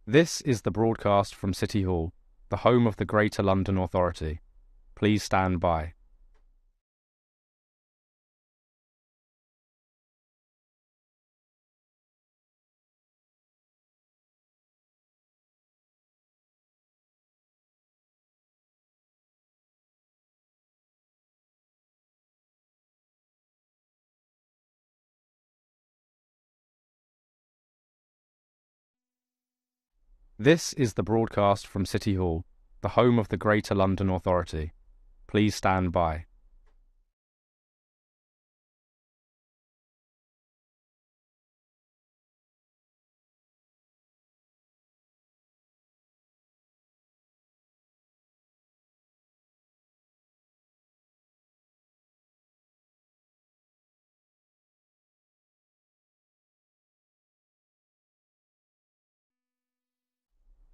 This is the broadcast from City Hall, the home of the Greater London Authority. Please stand by. This is the broadcast from City Hall, the home of the Greater London Authority. Please stand by.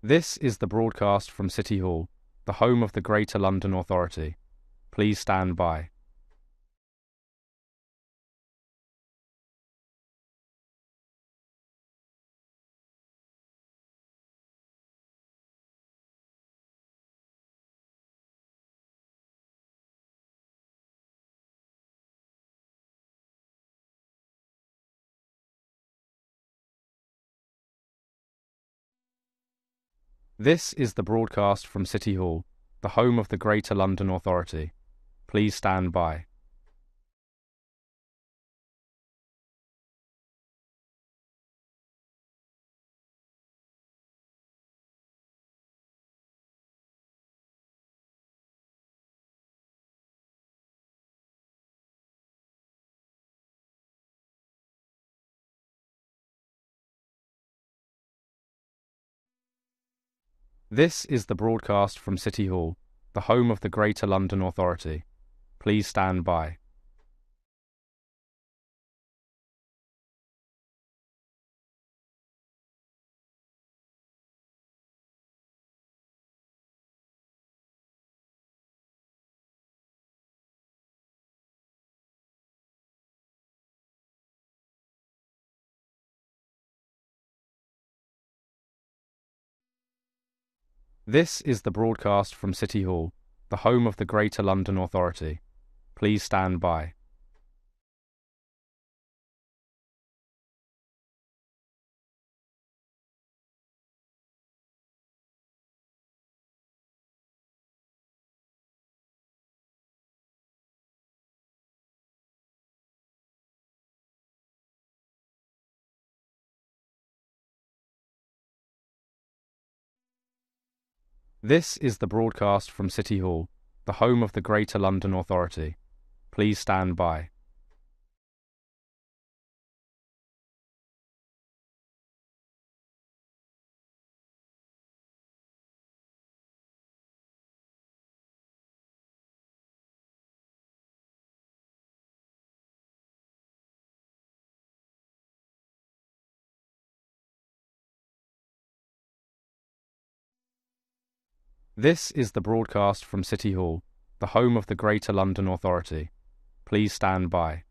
This is the broadcast from City Hall, the home of the Greater London Authority. Please stand by. This is the broadcast from City Hall, the home of the Greater London Authority. Please stand by. This is the broadcast from City Hall, the home of the Greater London Authority. Please stand by. This is the broadcast from City Hall, the home of the Greater London Authority. Please stand by. This is the broadcast from City Hall, the home of the Greater London Authority. Please stand by. This is the broadcast from City Hall, the home of the Greater London Authority. Please stand by.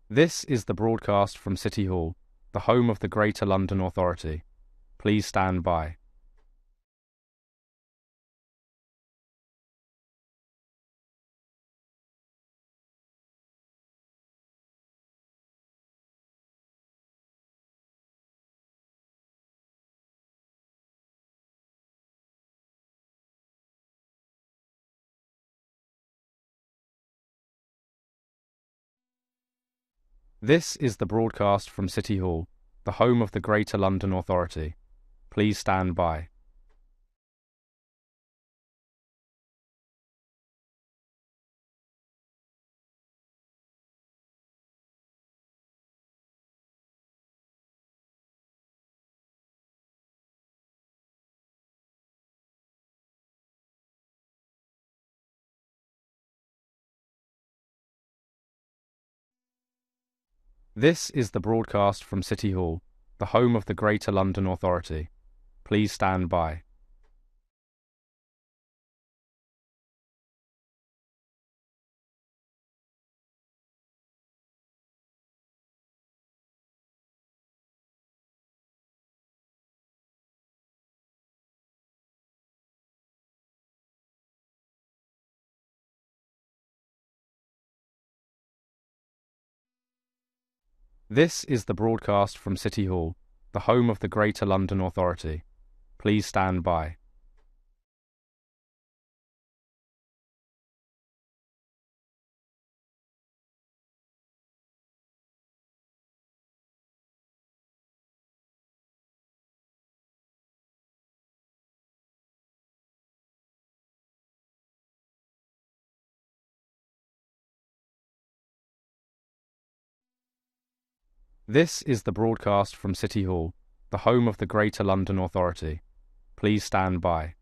This is the broadcast from City Hall, the home of the Greater London Authority. Please stand by. This is the broadcast from City Hall, the home of the Greater London Authority. Please stand by. This is the broadcast from City Hall, the home of the Greater London Authority. Please stand by. This is the broadcast from City Hall, the home of the Greater London Authority. Please stand by. This is the broadcast from City Hall, the home of the Greater London Authority. Please stand by.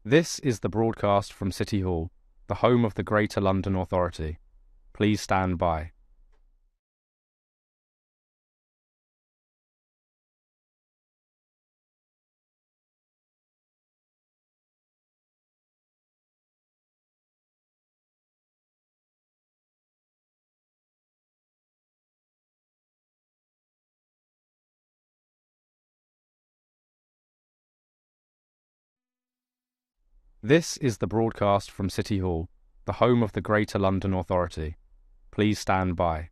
This is the broadcast from City Hall, the home of the Greater London Authority. Please stand by. This is the broadcast from City Hall, the home of the Greater London Authority. Please stand by.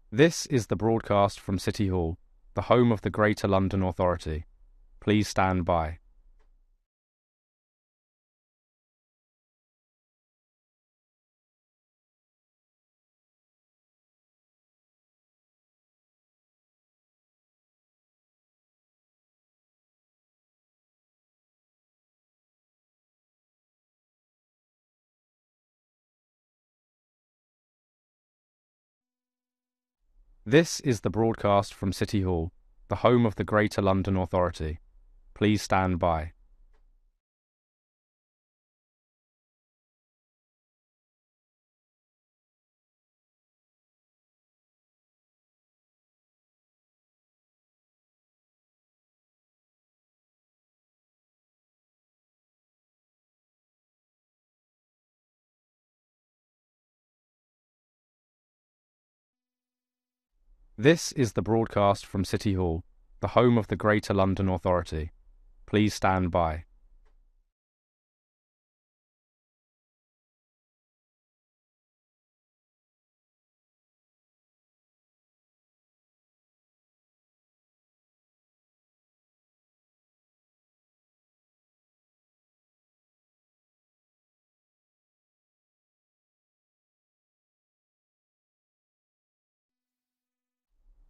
This is the broadcast from City Hall, the home of the Greater London Authority. Please stand by. This is the broadcast from City Hall, the home of the Greater London Authority. Please stand by. This is the broadcast from City Hall, the home of the Greater London Authority. Please stand by.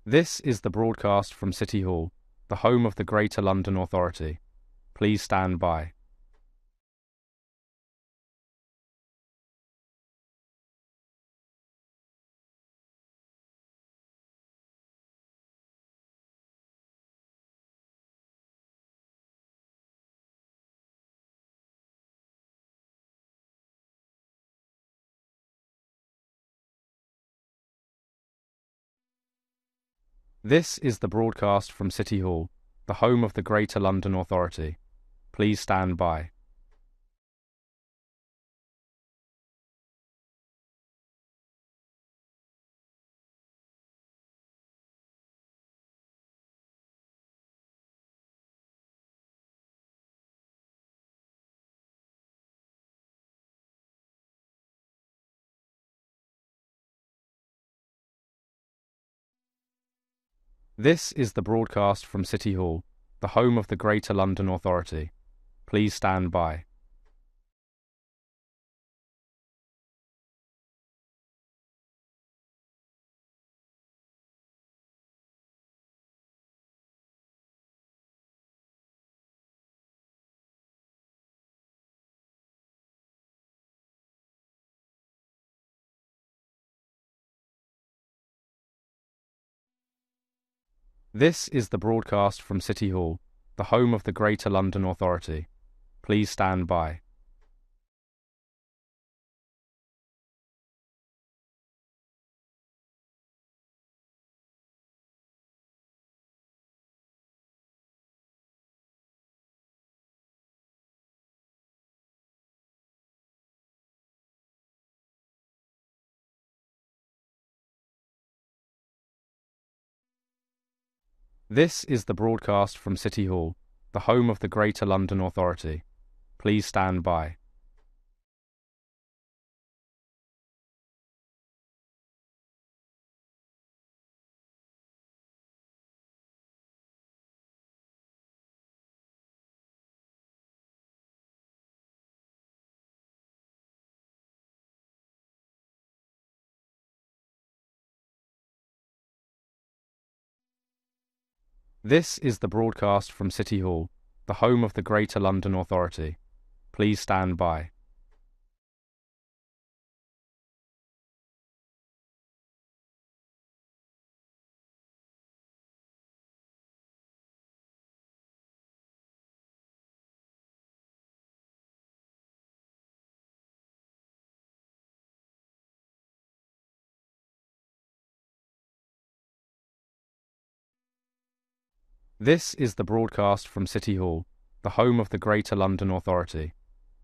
This is the broadcast from City Hall, the home of the Greater London Authority. Please stand by. This is the broadcast from City Hall, the home of the Greater London Authority. Please stand by. This is the broadcast from City Hall, the home of the Greater London Authority. Please stand by. This is the broadcast from City Hall, the home of the Greater London Authority. Please stand by. This is the broadcast from City Hall, the home of the Greater London Authority. Please stand by. This is the broadcast from City Hall, the home of the Greater London Authority. Please stand by. This is the broadcast from City Hall, the home of the Greater London Authority.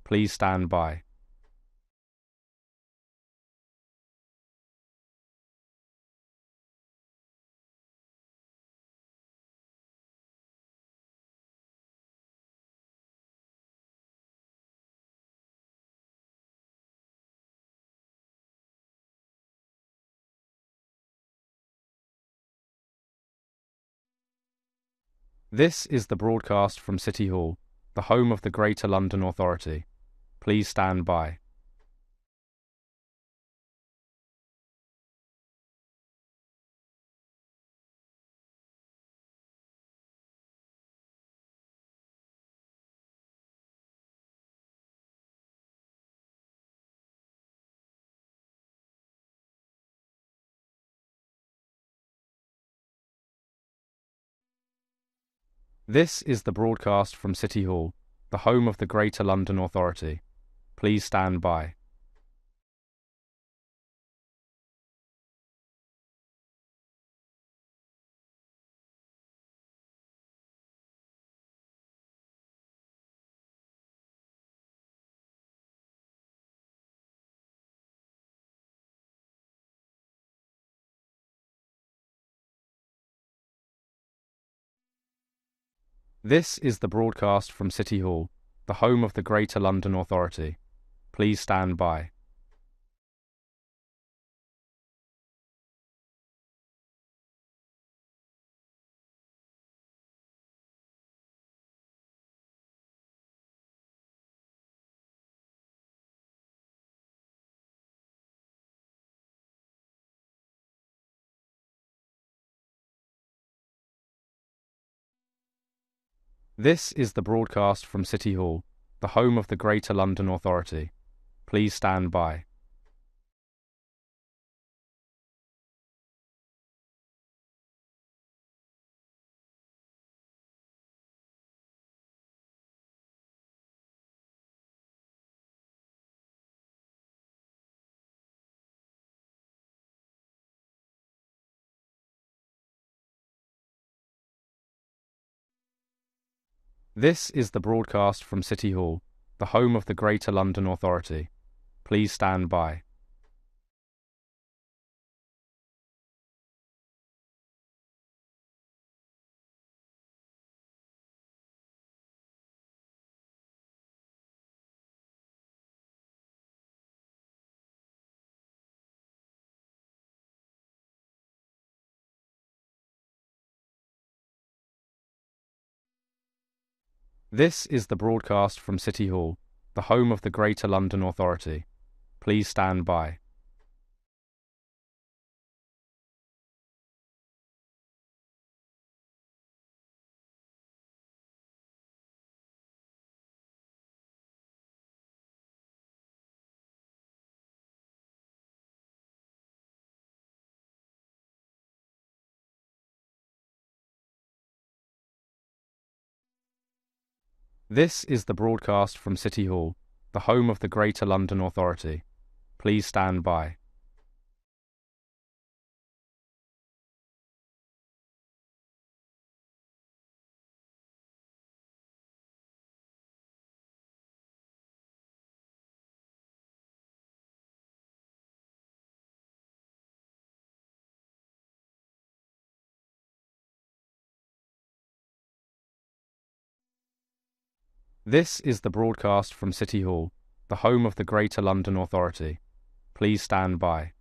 Please stand by. This is the broadcast from City Hall, the home of the Greater London Authority. Please stand by. This is the broadcast from City Hall, the home of the Greater London Authority. Please stand by. This is the broadcast from City Hall, the home of the Greater London Authority. Please stand by. This is the broadcast from City Hall, the home of the Greater London Authority. Please stand by. This is the broadcast from City Hall, the home of the Greater London Authority. Please stand by. This is the broadcast from City Hall, the home of the Greater London Authority. Please stand by. This is the broadcast from City Hall, the home of the Greater London Authority. Please stand by. This is the broadcast from City Hall, the home of the Greater London Authority. Please stand by.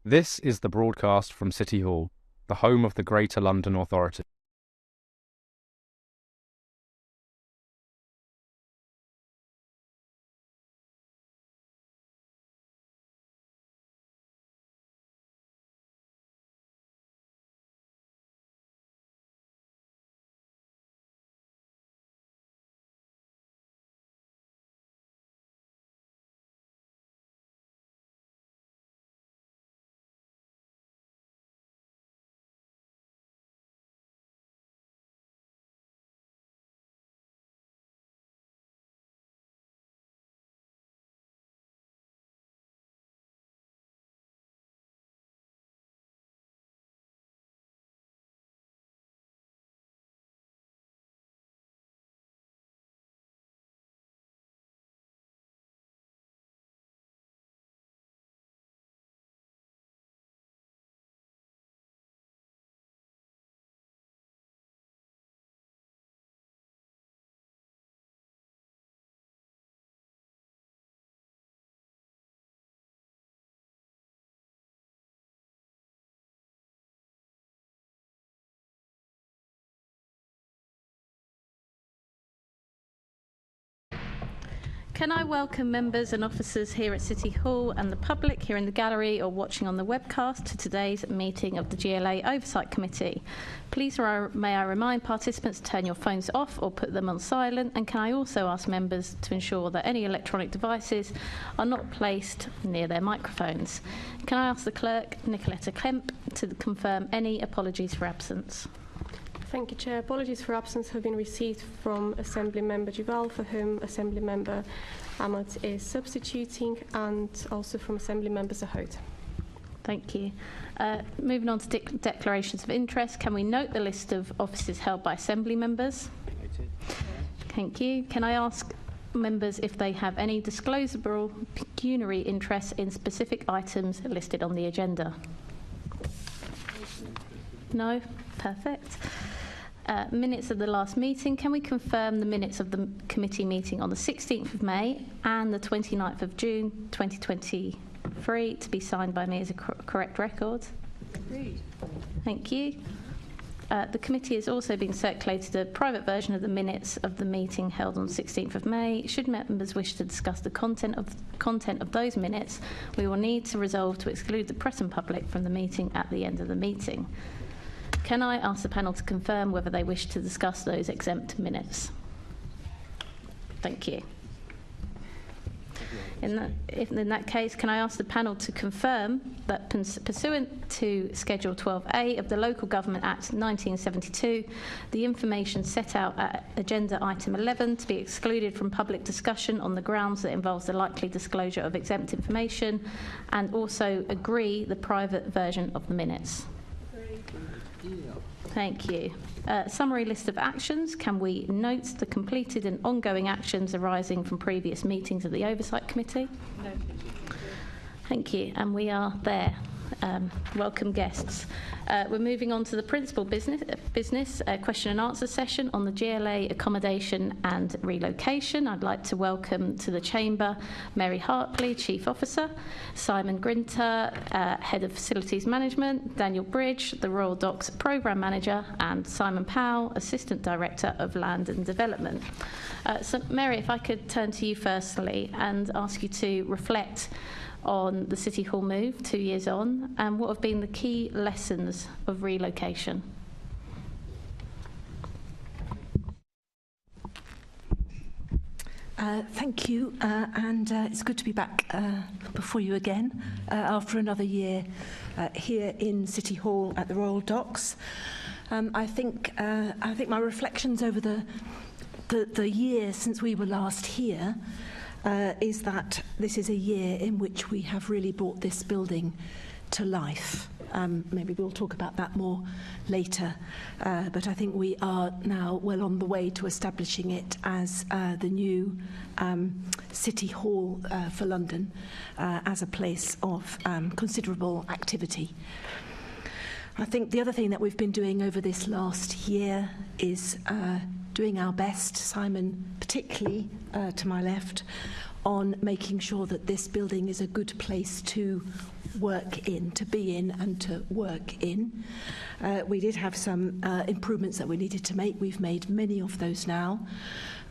This is the broadcast from City Hall, the home of the Greater London Authority. Can I welcome members and officers here at City Hall and the public here in the gallery or watching on the webcast to today's meeting of the GLA Oversight Committee. Please may I remind participants to turn your phones off or put them on silent, and can I also ask members to ensure that any electronic devices are not placed near their microphones. Can I ask the clerk, Nicoletta Kemp, to confirm any apologies for absence? Thank you, Chair. Apologies for absence have been received from Assembly Member Duval, for whom Assembly Member Ahmad is substituting, and also from Assembly Member Zahoud. Thank you. Moving on to declarations of interest, can we note the list of offices held by Assembly members? Noted. Thank you. Can I ask members if they have any disclosable pecuniary interest in specific items listed on the agenda? No? Perfect. Minutes of the last meeting. Can we confirm the minutes of the committee meeting on the 16th of May and the 29th of June 2023 to be signed by me as a correct record? Agreed. Thank you. The committee has also been circulated a private version of the minutes of the meeting held on 16th of May. Should members wish to discuss the content of those minutes, we will need to resolve to exclude the press and public from the meeting at the end of the meeting. Can I ask the panel to confirm whether they wish to discuss those exempt minutes? Thank you. In that case, can I ask the panel to confirm that pursuant to Schedule 12A of the Local Government Act 1972, the information set out at Agenda Item 11 to be excluded from public discussion on the grounds that involves the likely disclosure of exempt information, and also agree the private version of the minutes? Thank you. Summary list of actions. Can we note the completed and ongoing actions arising from previous meetings of the Oversight Committee? No. Thank you, and we are there. Welcome guests. We're moving on to the principal business question and answer session on the GLA accommodation and relocation. I'd like to welcome to the chamber Mary Harpley, Chief Officer, Simon Grinter, Head of Facilities Management, Daniel Bridge, the Royal Docks Programme Manager, and Simon Powell, Assistant Director of Land and Development. So Mary, if I could turn to you firstly and ask you to reflect on the City Hall move 2 years on, and what have been the key lessons of relocation? Thank you, and it's good to be back before you again after another year here in City Hall at the Royal Docks. I think my reflections over the year since we were last here is that this is a year in which we have really brought this building to life. Maybe we'll talk about that more later, but I think we are now well on the way to establishing it as the new City Hall for London, as a place of considerable activity. I think the other thing that we've been doing over this last year is doing our best, Simon particularly to my left, on making sure that this building is a good place to work in, to be in and to work in. We did have some improvements that we needed to make. We've made many of those now.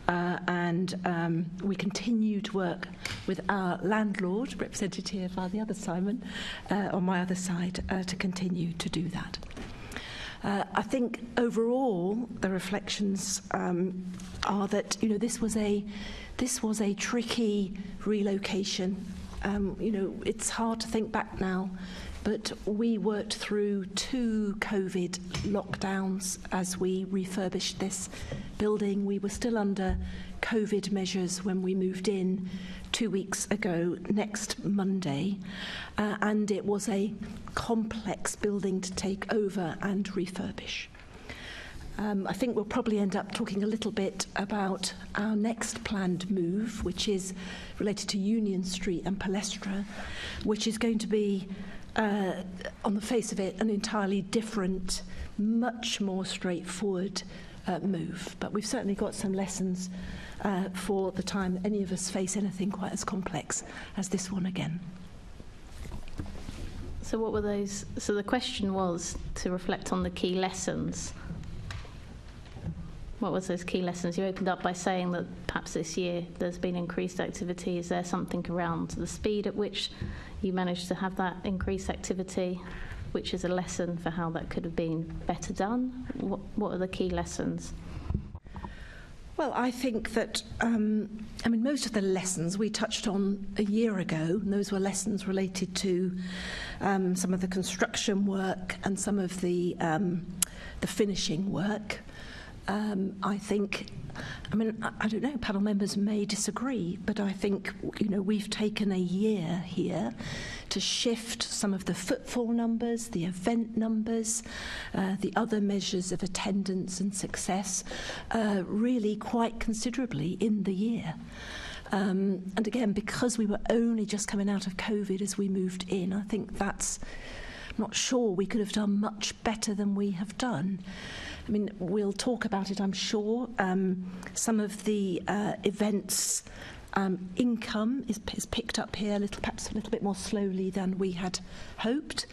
And we continue to work with our landlord, represented here by the other Simon, on my other side, to continue to do that. I think overall the reflections are that this was a tricky relocation. It's hard to think back now, but we worked through 2 COVID lockdowns as we refurbished this building. We were still under COVID measures when we moved in 2 weeks ago, next Monday, and it was a complex building to take over and refurbish. I think we'll probably end up talking a little bit about our next planned move, which is related to Union Street and Palestra, which is going to be, on the face of it, an entirely different, much more straightforward move. But we've certainly got some lessons for the time any of us face anything quite as complex as this one again. So what were those? So the question was to reflect on the key lessons. What was those key lessons? You opened up by saying that perhaps this year there's been increased activity. Is there something around the speed at which you managed to have that increased activity, which is a lesson for how that could have been better done? What are the key lessons? Well, I think that, most of the lessons we touched on a year ago, and those were lessons related to some of the construction work and some of the finishing work. I think, I don't know, panel members may disagree, but I think, we've taken a year here to shift some of the footfall numbers, the event numbers, the other measures of attendance and success, really quite considerably in the year. And again, because we were only just coming out of COVID as we moved in, I think I'm not sure we could have done much better than we have done. We'll talk about it, I'm sure. Some of the events income is picked up here, perhaps a little bit more slowly than we had hoped.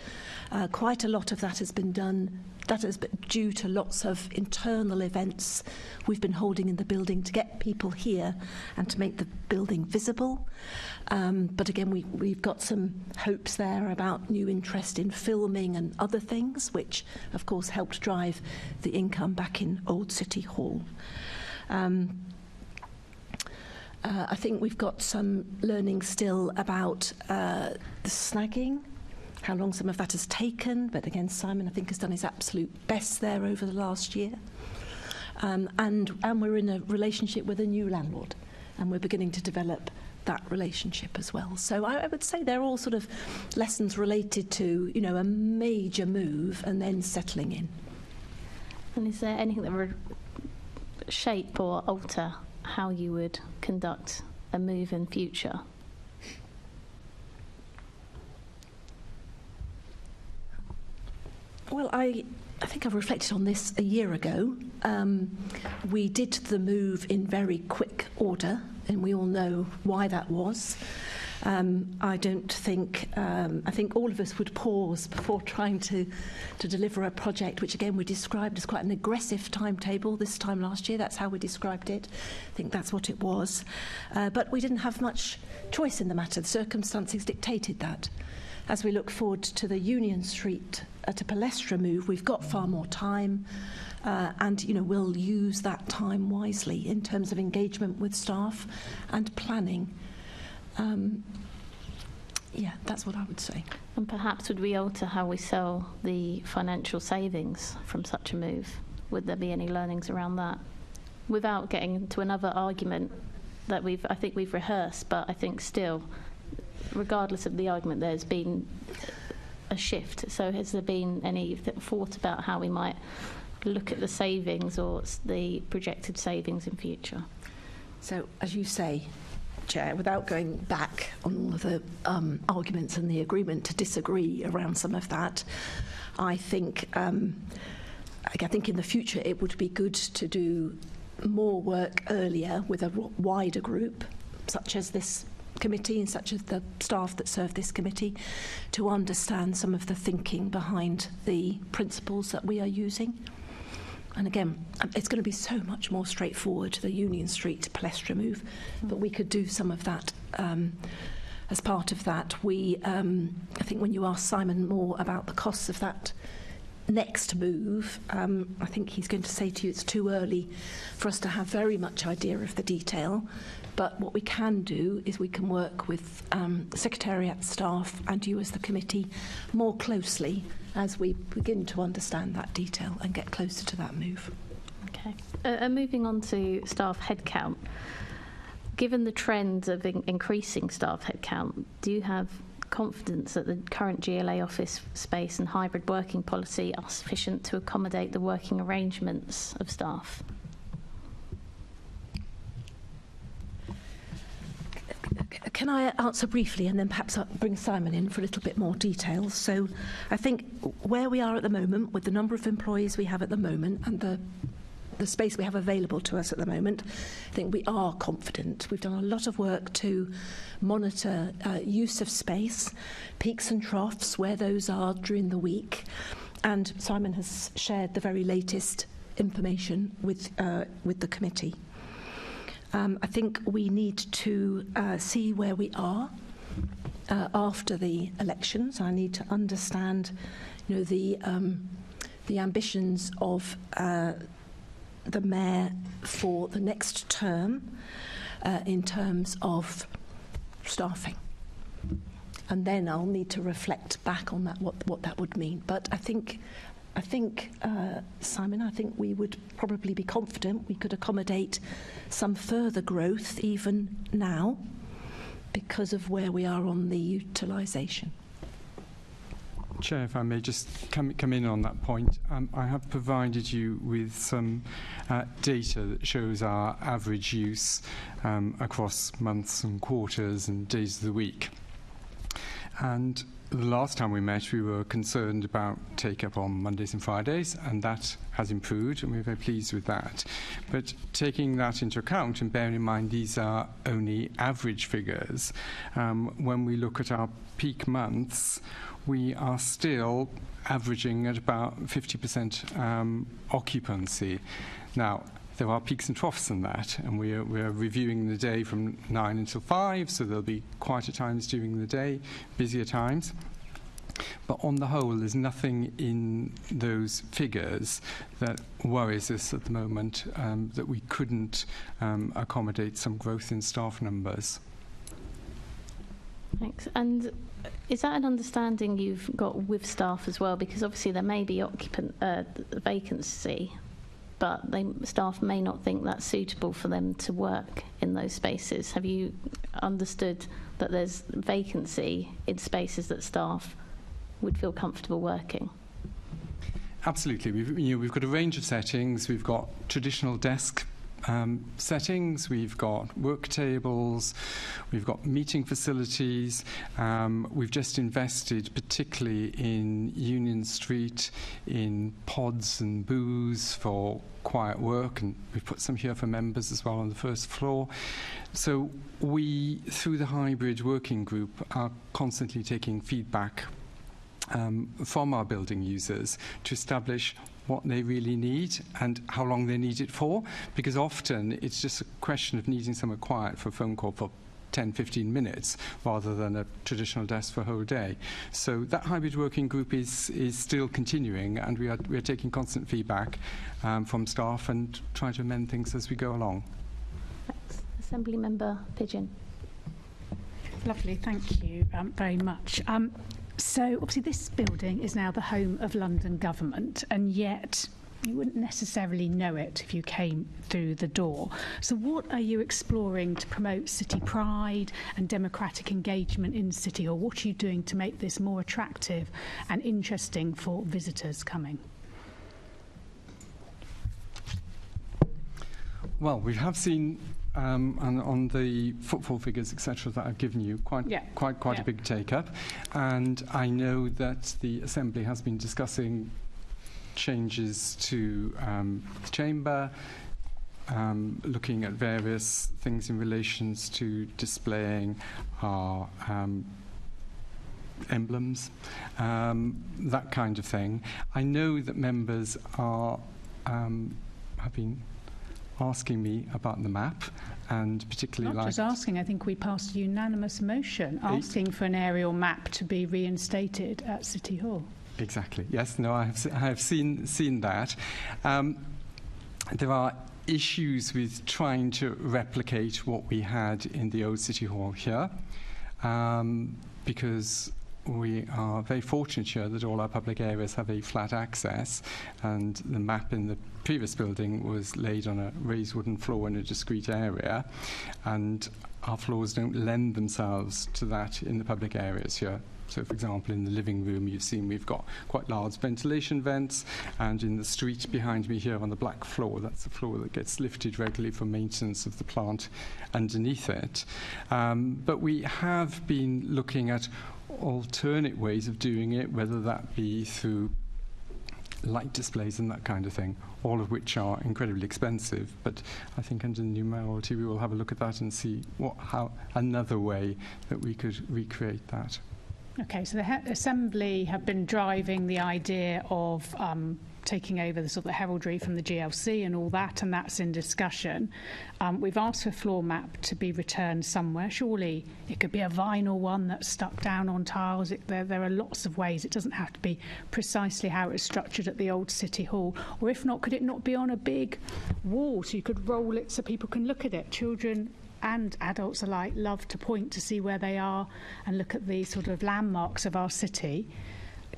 Quite a lot of that has been done. That is due to lots of internal events we've been holding in the building to get people here and to make the building visible. But again, we've got some hopes there about new interest in filming and other things, which of course helped drive the income back in Old City Hall. I think we've got some learning still about the snagging, how long some of that has taken, but again, Simon, I think, has done his absolute best there over the last year. And we're in a relationship with a new landlord, and we're beginning to develop that relationship as well. So I would say they're all sort of lessons related to, a major move and then settling in. And is there anything that would shape or alter how you would conduct a move in future? Well, I think I've reflected on this a year ago. We did the move in very quick order, and we all know why that was. I don't think, I think all of us would pause before trying to deliver a project, which again we described as quite an aggressive timetable this time last year. That's how we described it. I think that's what it was. But we didn't have much choice in the matter. The circumstances dictated that. As we look forward to the Union Street to Palestra move, we've got far more time. And we'll use that time wisely in terms of engagement with staff and planning. Yeah, that's what I would say. And perhaps would we alter how we sell the financial savings from such a move? Would there be any learnings around that? Without getting into another argument that I think we've rehearsed, but I think still, regardless of the argument, there's been a shift. So has there been any thought about how we might look at the savings or the projected savings in future? So, as you say, Chair, without going back on all of the arguments and the agreement to disagree around some of that, I think in the future it would be good to do more work earlier with a wider group, such as this committee and such as the staff that serve this committee, to understand some of the thinking behind the principles that we are using. And again, it's going to be so much more straightforward, the Union Street to Palestra move, but we could do some of that as part of that. I think when you ask Simon more about the costs of that next move, I think he's going to say to you it's too early for us to have very much idea of the detail. But what we can do is we can work with Secretariat staff and you as the committee more closely as we begin to understand that detail and get closer to that move. Okay. Moving on to staff headcount. Given the trend of increasing staff headcount, do you have confidence that the current GLA office space and hybrid working policy are sufficient to accommodate the working arrangements of staff? Can I answer briefly and then perhaps I'll bring Simon in for a little bit more detail? So I think where we are at the moment, with the number of employees we have at the moment and the space we have available to us at the moment, I think we are confident. We've done a lot of work to monitor use of space, peaks and troughs, where those are during the week. And Simon has shared the very latest information with the committee. I think we need to see where we are after the elections. I need to understand, the ambitions of the mayor for the next term in terms of staffing, and then I'll need to reflect back on that what that would mean. But I think. Simon, I think we would probably be confident we could accommodate some further growth even now because of where we are on the utilisation. Chair, if I may just come in on that point, I have provided you with some data that shows our average use across months and quarters and days of the week. And the last time we met, we were concerned about take-up on Mondays and Fridays, and that has improved, and we're very pleased with that. But taking that into account, and bearing in mind these are only average figures, when we look at our peak months, we are still averaging at about 50% occupancy. Now, there are peaks and troughs in that, and we're reviewing the day from 9 until 5, so there'll be quieter times during the day, busier times. But on the whole, there's nothing in those figures that worries us at the moment, that we couldn't accommodate some growth in staff numbers. Thanks. And is that an understanding you've got with staff as well? Because obviously there may be vacancy, but staff may not think that's suitable for them to work in those spaces. Have you understood that there's vacancy in spaces that staff would feel comfortable working? Absolutely. We've got a range of settings. We've got traditional desk settings. We've got work tables, we've got meeting facilities. We've just invested particularly in Union Street, in pods and booths for quiet work, and we've put some here for members as well on the first floor. So we, through the hybrid working group, are constantly taking feedback from our building users to establish what they really need and how long they need it for, because often it's just a question of needing somewhere quiet for a phone call for 10-15 minutes rather than a traditional desk for a whole day. So that hybrid working group is still continuing, and we are taking constant feedback from staff and trying to amend things as we go along. Thanks. Assembly Member Pigeon. Lovely, thank you very much. So obviously this building is now the home of London Government, and yet you wouldn't necessarily know it if you came through the door. So what are you exploring to promote city pride and democratic engagement in City Hall? What are you doing to make this more attractive and interesting for visitors coming? Well, we have seen and on the footfall figures, etc., that I've given you, quite a big take-up. And I know that the Assembly has been discussing changes to the Chamber, looking at various things in relation to displaying our emblems, that kind of thing. I know that members are have been asking me about the map, and particularly not just asking. I think we passed a unanimous motion asking for an aerial map to be reinstated at City Hall. Exactly. Yes. No. I have seen that. There are issues with trying to replicate what we had in the old City Hall here, because we are very fortunate here that all our public areas have a flat access, and the map in the previous building was laid on a raised wooden floor in a discrete area, and our floors don't lend themselves to that in the public areas here. So, for example, in the living room, you've seen we've got quite large ventilation vents, and in the street behind me here on the black floor, that's the floor that gets lifted regularly for maintenance of the plant underneath it. But we have been looking at alternate ways of doing it, whether that be through light displays and that kind of thing, all of which are incredibly expensive. But I think under the new mayoralty we will have a look at that and see how another way that we could recreate that. Okay, so the Assembly have been driving the idea of taking over the sort of heraldry from the GLC and all that, and that's in discussion. We've asked for a floor map to be returned somewhere. Surely it could be a vinyl one that's stuck down on tiles. There are lots of ways. It doesn't have to be precisely how it's structured at the old City Hall. Or if not, could it not be on a big wall so you could roll it so people can look at it? Children and adults alike love to point to see where they are and look at the sort of landmarks of our city.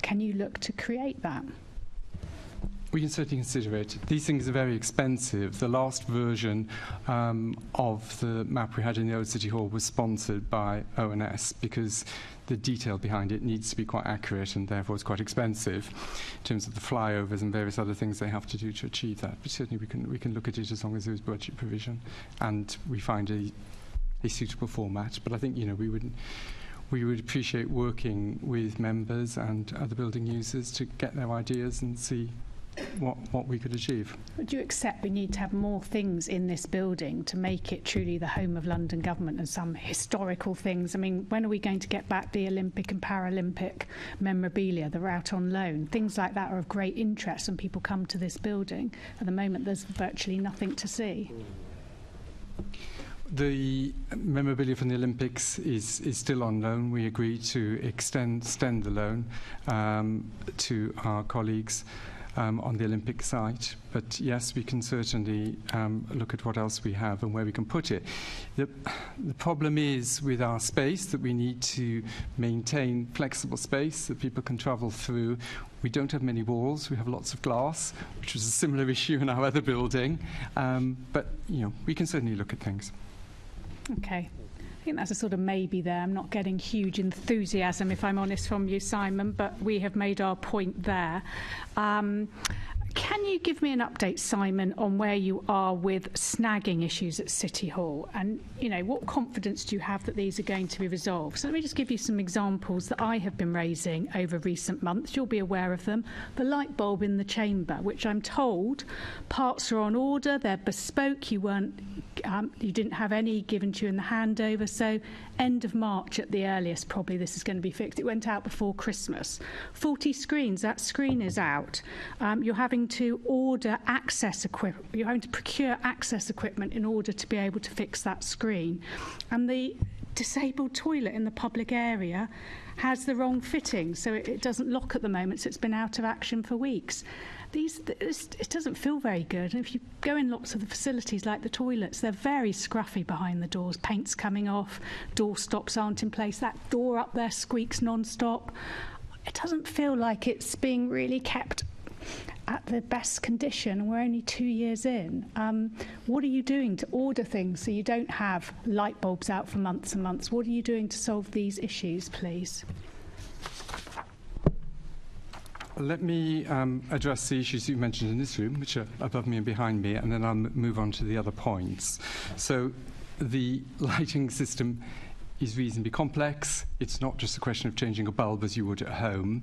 Can you look to create that? We can certainly consider it. These things are very expensive. The last version of the map we had in the old City Hall was sponsored by ONS because the detail behind it needs to be quite accurate, and therefore it's quite expensive in terms of the flyovers and various other things they have to do to achieve that. But certainly we can look at it as long as there's budget provision and we find a suitable format. But I think we would appreciate working with members and other building users to get their ideas and see what we could achieve. Would you accept we need to have more things in this building to make it truly the home of London Government, and some historical things? I mean, when are we going to get back the Olympic and Paralympic memorabilia that are out on loan? Things like that are of great interest when people come to this building. At the moment, there's virtually nothing to see. The memorabilia from the Olympics is still on loan. We agreed to extend the loan to our colleagues on the Olympic site. But yes, we can certainly look at what else we have and where we can put it. The problem is with our space that we need to maintain flexible space that people can travel through. We don't have many walls. We have lots of glass, which was a similar issue in our other building. But we can certainly look at things. Okay. I think that's a sort of maybe there. I'm not getting huge enthusiasm, if I'm honest, from you, Simon, but we have made our point there. Can you give me an update, Simon, on where you are with snagging issues at City Hall? And, you know, what confidence do you have that these are going to be resolved? So let me just give you some examples that I have been raising over recent months. You'll be aware of them. The light bulb in the chamber, which I'm told parts are on order, they're bespoke, you didn't have any given to you in the handover, so end of March at the earliest probably this is going to be fixed. It went out before Christmas. 40 screens, that screen is out. You're having to order access equipment, you're having to procure access equipment in order to be able to fix that screen. And the disabled toilet in the public area has the wrong fitting, so it doesn't lock at the moment, so it's been out of action for weeks. It doesn't feel very good. And if you go in lots of the facilities like the toilets, they're very scruffy behind the doors. Paint's coming off, door stops aren't in place, that door up there squeaks non-stop. It doesn't feel like it's being really kept at the best condition, and we're only 2 years in. What are you doing to order things so you don't have light bulbs out for months and months? What are you doing to solve these issues, please? Let me address the issues you mentioned in this room, which are above me and behind me, and then I'll move on to the other points. So the lighting system is reasonably complex. It's not just a question of changing a bulb as you would at home.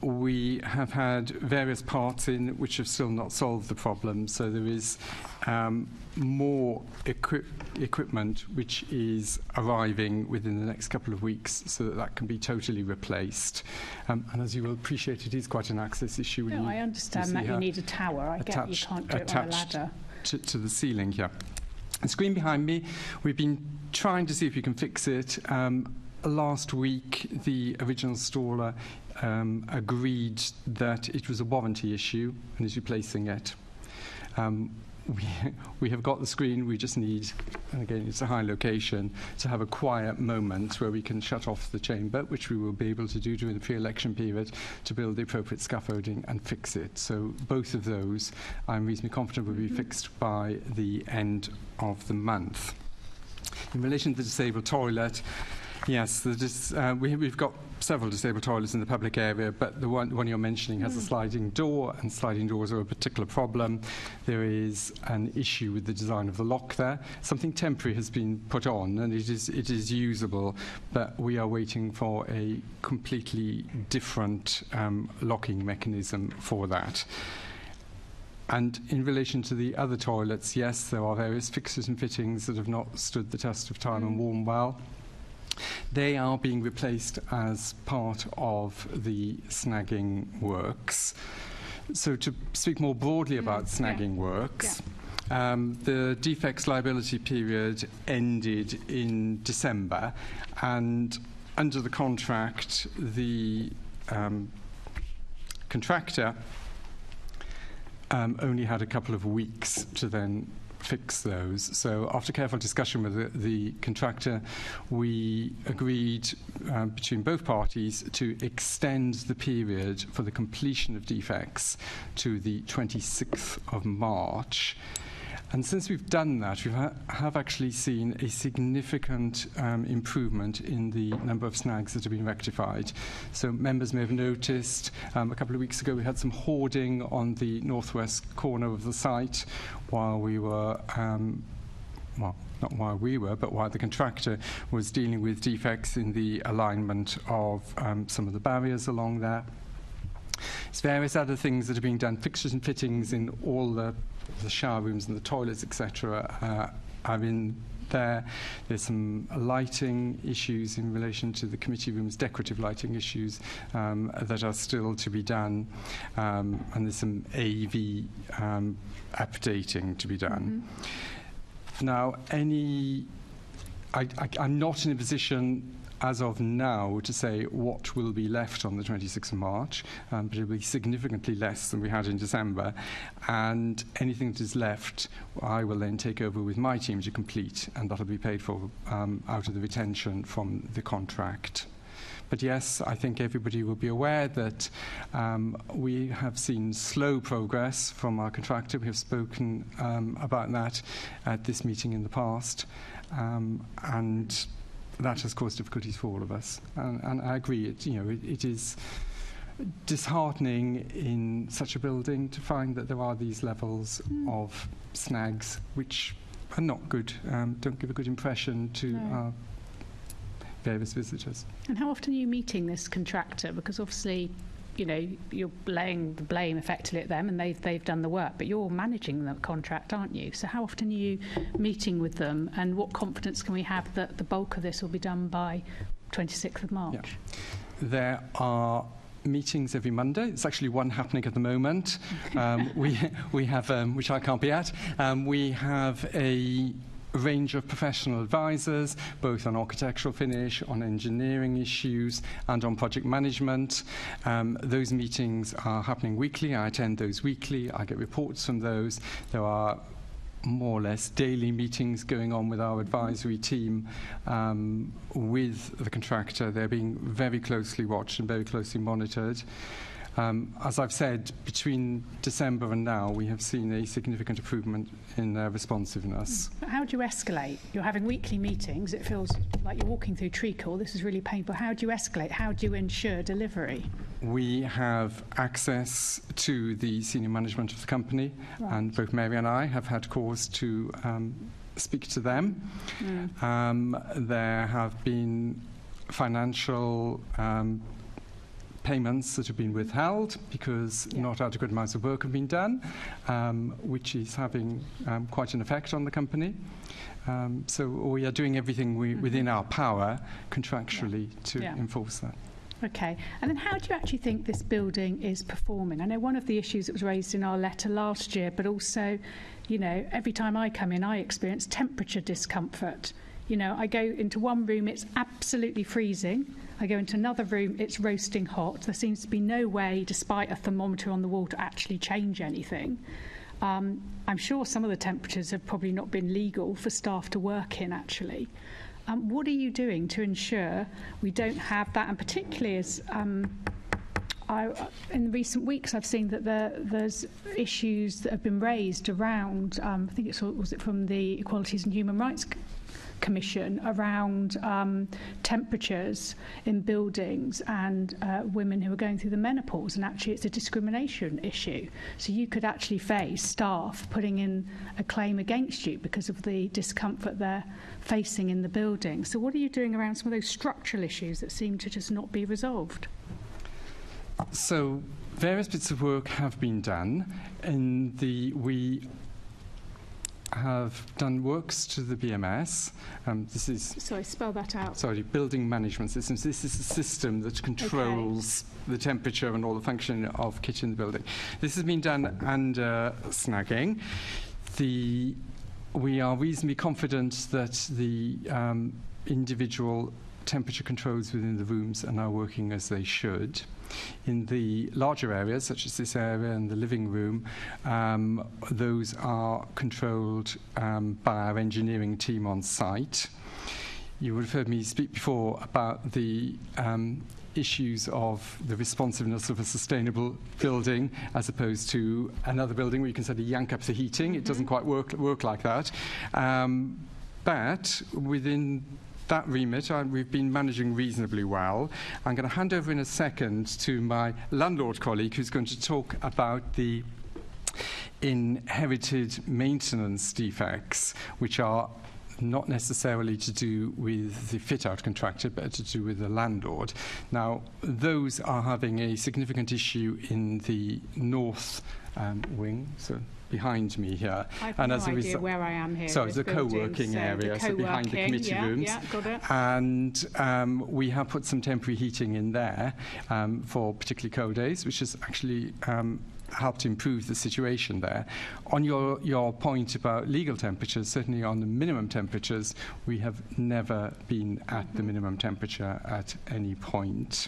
We have had various parts in which have still not solved the problem, so there is more equipment which is arriving within the next couple of weeks so that can be totally replaced. And as you will appreciate, it is quite an access issue. No, I understand that you need a tower. I get you can't do it on a ladder. To the ceiling here. The screen behind me, we've been trying to see if we can fix it. Last week, the original installer agreed that it was a warranty issue and is replacing it. We have got the screen, we just need, and again it's a high location, to have a quiet moment where we can shut off the chamber, which we will be able to do during the pre-election period, to build the appropriate scaffolding and fix it. So both of those I'm reasonably confident will be fixed by the end of the month. In relation to the disabled toilet, yes, we've got several disabled toilets in the public area, but the one you're mentioning has a sliding door, and sliding doors are a particular problem. There is an issue with the design of the lock there. Something temporary has been put on, and it is usable, but we are waiting for a completely different locking mechanism for that. And in relation to the other toilets, yes, there are various fixtures and fittings that have not stood the test of time and worn well. They are being replaced as part of the snagging works. So to speak more broadly about snagging works, the defects liability period ended in December, and under the contract, the contractor only had a couple of weeks to then fix those. So after careful discussion with the contractor, we agreed between both parties to extend the period for the completion of defects to the 26th of March. And since we've done that, we have actually seen a significant improvement in the number of snags that have been rectified. So members may have noticed a couple of weeks ago we had some hoarding on the northwest corner of the site while we were, well, not while we were, but while the contractor was dealing with defects in the alignment of some of the barriers along there. There's various other things that are being done, fixtures and fittings in all the shower rooms and the toilets, etc., are in there. There's some lighting issues in relation to the committee rooms, decorative lighting issues that are still to be done, and there's some AV updating to be done. Now, I'm not in a position as of now to say what will be left on the 26th of March, but it will be significantly less than we had in December, and anything that is left I will then take over with my team to complete, and that will be paid for out of the retention from the contract. But yes, I think everybody will be aware that we have seen slow progress from our contractor. We have spoken about that at this meeting in the past, and that has caused difficulties for all of us. And I agree, it is disheartening in such a building to find that there are these levels of snags which are not good, don't give a good impression to our various visitors. And how often are you meeting this contractor? Because obviously, you know, you're laying the blame effectively at them, and they've done the work, but you're managing the contract, aren't you? So how often are you meeting with them, and what confidence can we have that the bulk of this will be done by 26th of March? Yeah. There are meetings every Monday. It's actually one happening at the moment. We have, which I can't be at, we have a range of professional advisors, both on architectural finish, on engineering issues, and on project management. Those meetings are happening weekly. I attend those weekly. I get reports from those. There are more or less daily meetings going on with our advisory team with the contractor. They're being very closely watched and very closely monitored. As I've said, between December and now, we have seen a significant improvement in their responsiveness. But how do you escalate? You're having weekly meetings. It feels like you're walking through treacle. This is really painful. How do you escalate? How do you ensure delivery? We have access to the senior management of the company, and both Mary and I have had cause to speak to them. There have been financial payments that have been withheld because not adequate amounts of work have been done, which is having quite an effect on the company. So we are doing everything within our power contractually to enforce that. Okay, and then how do you actually think this building is performing? I know one of the issues that was raised in our letter last year, but also, you know, every time I come in, I experience temperature discomfort. You know, I go into one room, it's absolutely freezing. I go into another room, it's roasting hot. There seems to be no way, despite a thermometer on the wall, to actually change anything. I'm sure some of the temperatures have probably not been legal for staff to work in, actually. What are you doing to ensure we don't have that? And particularly as in recent weeks, I've seen that there's issues that have been raised around, I think was it from the Equalities and Human Rights Commission, around temperatures in buildings and women who are going through the menopause, and actually it's a discrimination issue. So you could actually face staff putting in a claim against you because of the discomfort they're facing in the building. So what are you doing around some of those structural issues that seem to just not be resolved? So various bits of work have been done. We have done works to the BMS. This is... Sorry, spell that out. Sorry, Building Management Systems. This is a system that controls the temperature and all the function of kitchen in the building. This has been done under snagging. We are reasonably confident that the individual temperature controls within the rooms are now working as they should. In the larger areas, such as this area and the living room, those are controlled by our engineering team on site. You would have heard me speak before about the issues of the responsiveness of a sustainable building as opposed to another building where you can sort of yank up the heating. It doesn't quite work like that. But within that remit, we've been managing reasonably well. I'm going to hand over in a second to my landlord colleague who's going to talk about the inherited maintenance defects, which are not necessarily to do with the fit-out contractor, but to do with the landlord. Now, those are having a significant issue in the north wing, so behind me here. I have no idea where I am here. So it's the co-working area, so behind the committee rooms. Yeah, got it. And we have put some temporary heating in there for particularly cold days, which has actually helped improve the situation there. On your point about legal temperatures, certainly on the minimum temperatures, we have never been at the minimum temperature at any point.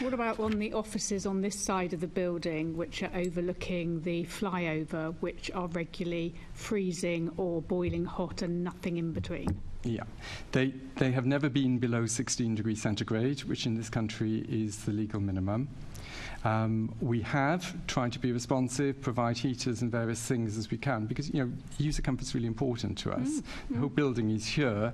What about on the offices on this side of the building, which are overlooking the flyover, which are regularly freezing or boiling hot and nothing in between? Yeah, they have never been below 16 degrees centigrade, which in this country is the legal minimum. We have tried to be responsive, provide heaters and various things as we can, because user comfort is really important to us. The whole building is here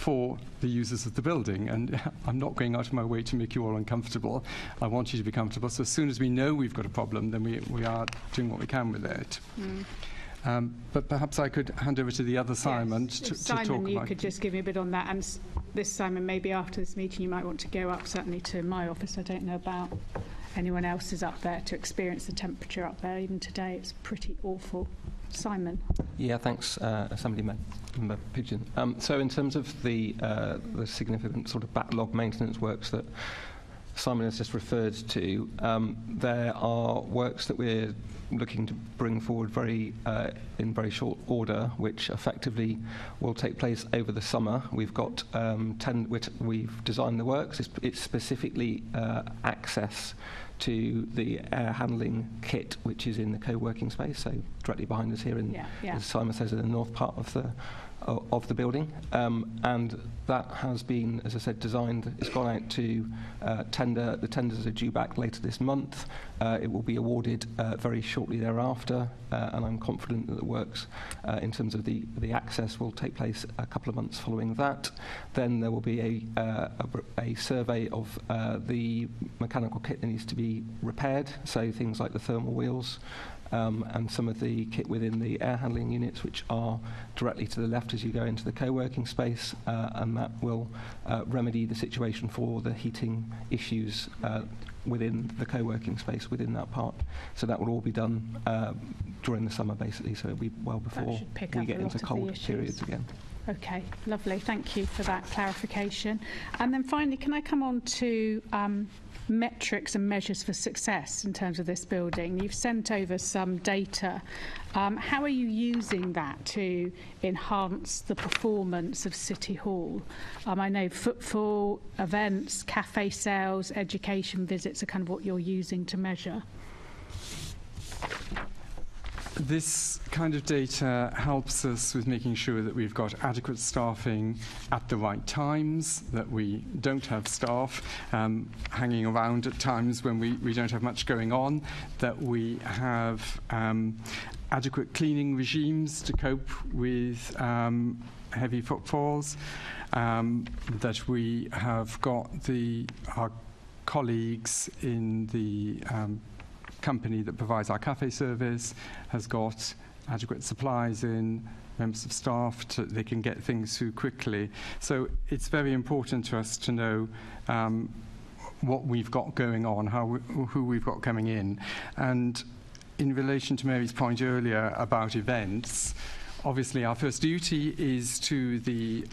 for the users of the building, and I'm not going out of my way to make you all uncomfortable. I want you to be comfortable. So as soon as we know we've got a problem, then we are doing what we can with it. But perhaps I could hand over to the other Simon to talk about. Simon, you could just give me a bit on that. And this, Simon, maybe after this meeting you might want to go up, certainly to my office. I don't know about anyone else is up there to experience the temperature up there. Even today it's pretty awful. Simon. Yeah, thanks, Assembly Member Pigeon. So in terms of the significant sort of backlog maintenance works that Simon has just referred to, there are works that we're looking to bring forward in very short order, which effectively will take place over the summer. We've got we've designed the works. It's specifically access to the air handling kit, which is in the co-working space, so directly behind us here as Simon says, in the north part of the building, and that has been, as I said, designed. It's gone out to tender. The tenders are due back later this month. It will be awarded very shortly thereafter, and I'm confident that the works in terms of the access will take place a couple of months following that. Then there will be a survey of the mechanical kit that needs to be repaired, so things like the thermal wheels, and some of the kit within the air handling units, which are directly to the left as you go into the co-working space, and that will remedy the situation for the heating issues within the co-working space within that part. So that will all be done during the summer, basically, so it'll be well before we get into cold periods again. Okay, lovely. Thank you for that clarification. And then finally, can I come on to metrics and measures for success in terms of this building? You've sent over some data. How are you using that to enhance the performance of City Hall? I know footfall, events, cafe sales, education visits are kind of what you're using to measure. This kind of data helps us with making sure that we've got adequate staffing at the right times, that we don't have staff hanging around at times when we don't have much going on, that we have adequate cleaning regimes to cope with heavy footfalls, that we have got our colleagues in the company that provides our cafe service has got adequate supplies in, members of staff, they can get things through quickly. So it's very important to us to know what we've got going on, who we've got coming in. And in relation to Mary's point earlier about events, obviously our first duty is to the